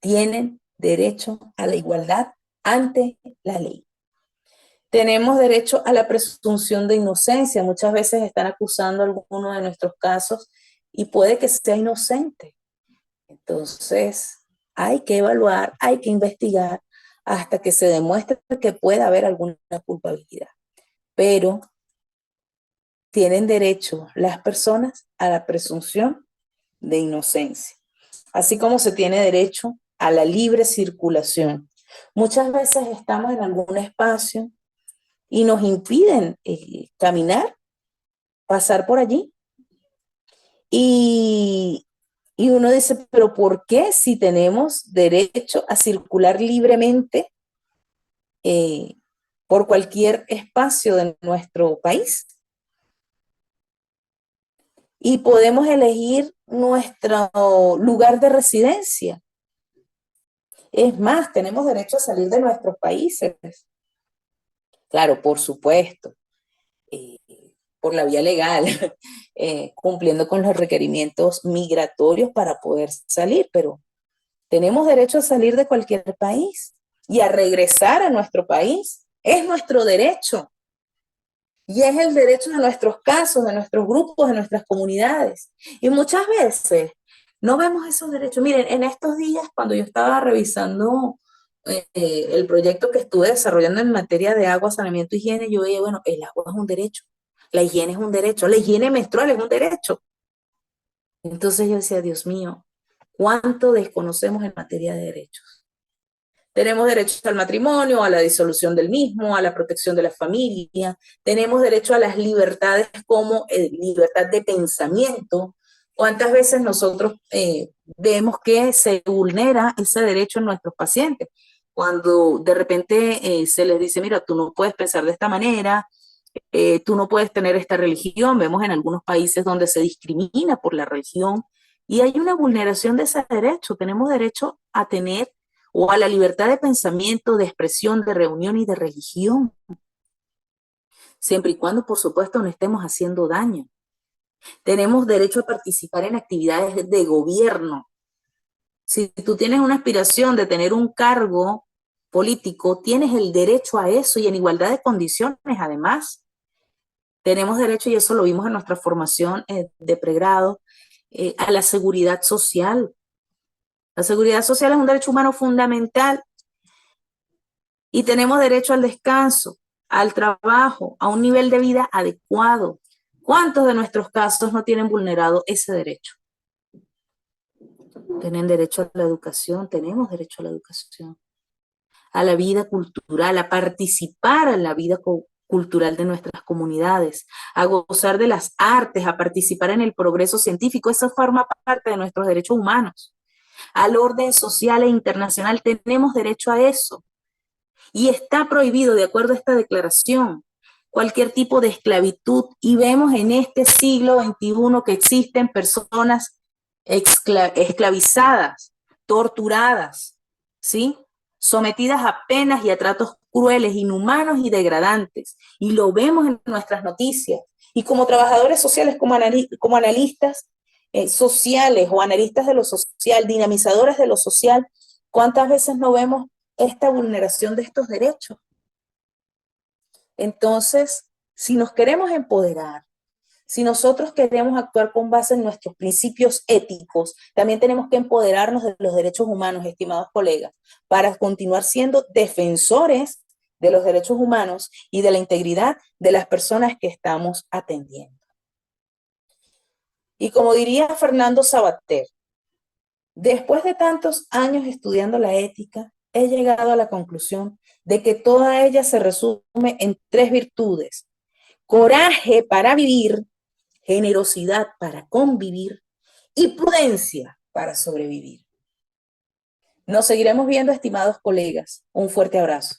tienen derecho a la igualdad ante la ley. Tenemos derecho a la presunción de inocencia. Muchas veces están acusando a alguno de nuestros casos y puede que sea inocente. Entonces, hay que evaluar, hay que investigar hasta que se demuestre que pueda haber alguna culpabilidad. Pero tienen derecho las personas a la presunción de inocencia, así como se tiene derecho a la libre circulación. Muchas veces estamos en algún espacio y nos impiden caminar, pasar por allí. Y uno dice, pero ¿por qué si tenemos derecho a circular libremente por cualquier espacio de nuestro país? Y podemos elegir nuestro lugar de residencia. Es más, tenemos derecho a salir de nuestros países. Claro, por supuesto, eh, por la vía legal, cumpliendo con los requerimientos migratorios para poder salir, pero tenemos derecho a salir de cualquier país y a regresar a nuestro país. Es nuestro derecho. Y es el derecho de nuestros casos, de nuestros grupos, de nuestras comunidades. Y muchas veces no vemos esos derechos. Miren, en estos días, cuando yo estaba revisando el proyecto que estuve desarrollando en materia de agua, saneamiento y higiene, yo veía, bueno, el agua es un derecho, la higiene es un derecho, la higiene menstrual es un derecho. Entonces yo decía, Dios mío, ¿cuánto desconocemos en materia de derechos? Tenemos derecho al matrimonio, a la disolución del mismo, a la protección de la familia. Tenemos derecho a las libertades como libertad de pensamiento. ¿Cuántas veces nosotros vemos que se vulnera ese derecho en nuestros pacientes? Cuando de repente se les dice, mira, tú no puedes pensar de esta manera, tú no puedes tener esta religión. Vemos en algunos países donde se discrimina por la religión. Y hay una vulneración de ese derecho. Tenemos derecho a tener o a la libertad de pensamiento, de expresión, de reunión y de religión, siempre y cuando, por supuesto, no estemos haciendo daño. Tenemos derecho a participar en actividades de gobierno. Si tú tienes una aspiración de tener un cargo político, tienes el derecho a eso y en igualdad de condiciones, además. Tenemos derecho, y eso lo vimos en nuestra formación de pregrado, a la seguridad social. La seguridad social es un derecho humano fundamental y tenemos derecho al descanso, al trabajo, a un nivel de vida adecuado. ¿Cuántos de nuestros casos no tienen vulnerado ese derecho? Tienen derecho a la educación, tenemos derecho a la educación, a la vida cultural, a participar en la vida cultural de nuestras comunidades, a gozar de las artes, a participar en el progreso científico. Eso forma parte de nuestros derechos humanos. Al orden social e internacional tenemos derecho a eso. Y está prohibido, de acuerdo a esta declaración, cualquier tipo de esclavitud. Y vemos en este siglo XXI que existen personas esclavizadas, torturadas, ¿sí? Sometidas a penas y a tratos crueles, inhumanos y degradantes. Y lo vemos en nuestras noticias. Y como trabajadores sociales, como analistas sociales o analistas de lo social, dinamizadores de lo social, ¿cuántas veces no vemos esta vulneración de estos derechos? Entonces, si nos queremos empoderar, si nosotros queremos actuar con base en nuestros principios éticos, también tenemos que empoderarnos de los derechos humanos, estimados colegas, para continuar siendo defensores de los derechos humanos y de la integridad de las personas que estamos atendiendo. Y como diría Fernando Sabater, después de tantos años estudiando la ética, he llegado a la conclusión de que toda ella se resume en tres virtudes: coraje para vivir, generosidad para convivir y prudencia para sobrevivir. Nos seguiremos viendo, estimados colegas. Un fuerte abrazo.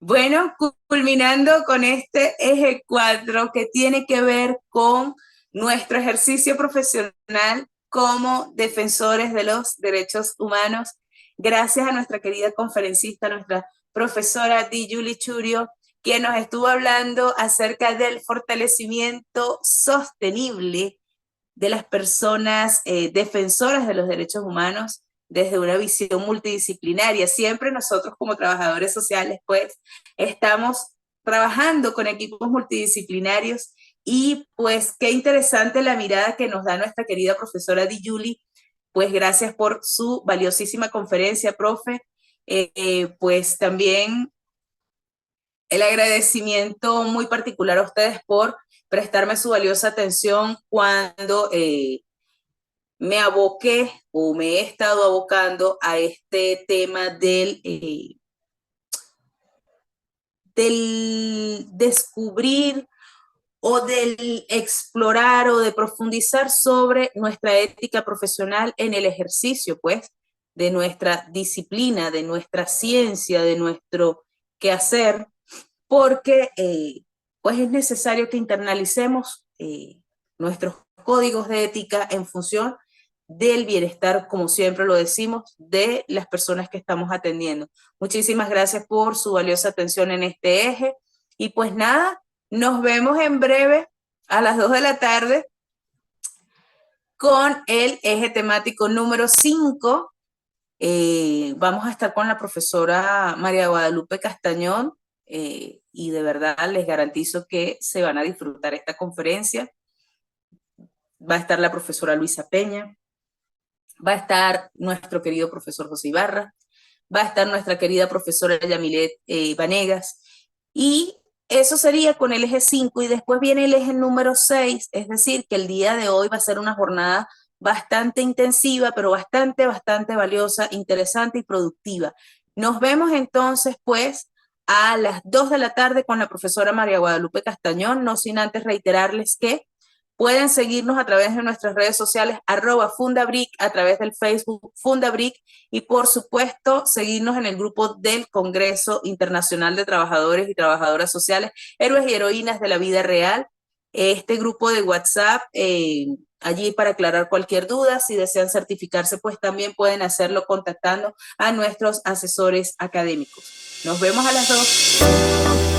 Bueno, culminando con este eje 4 que tiene que ver con nuestro ejercicio profesional como defensores de los derechos humanos. Gracias a nuestra querida conferencista, nuestra profesora Julie Churio, quien nos estuvo hablando acerca del fortalecimiento sostenible de las personas defensoras de los derechos humanos desde una visión multidisciplinaria. Siempre nosotros como trabajadores sociales, pues, estamos trabajando con equipos multidisciplinarios y pues qué interesante la mirada que nos da nuestra querida profesora Julie. Pues gracias por su valiosísima conferencia, profe. Pues también el agradecimiento muy particular a ustedes por prestarme su valiosa atención cuando me aboqué o me he estado abocando a este tema del descubrir o del explorar o de profundizar sobre nuestra ética profesional en el ejercicio, pues, de nuestra disciplina, de nuestra ciencia, de nuestro quehacer, porque pues es necesario que internalicemos nuestros códigos de ética en función del bienestar, como siempre lo decimos, de las personas que estamos atendiendo. Muchísimas gracias por su valiosa atención en este eje y pues nada, nos vemos en breve a las 2 de la tarde con el eje temático número 5. Vamos a estar con la profesora María Guadalupe Castañón y de verdad les garantizo que se van a disfrutar esta conferencia. Va a estar la profesora Luisa Peña, va a estar nuestro querido profesor José Ibarra, va a estar nuestra querida profesora Yamilet Vanegas, y eso sería con el eje 5, y después viene el eje número 6, es decir, que el día de hoy va a ser una jornada bastante intensiva, pero bastante valiosa, interesante y productiva. Nos vemos entonces, pues, a las 2 de la tarde con la profesora María Guadalupe Castañón, no sin antes reiterarles que Pueden seguirnos a través de nuestras redes sociales, @Fundabric, a través del Facebook Fundabric, y por supuesto seguirnos en el grupo del Congreso Internacional de Trabajadores y Trabajadoras Sociales, Héroes y Heroínas de la Vida Real. Este grupo de WhatsApp, allí para aclarar cualquier duda. Si desean certificarse, pues también pueden hacerlo contactando a nuestros asesores académicos. Nos vemos a las 2.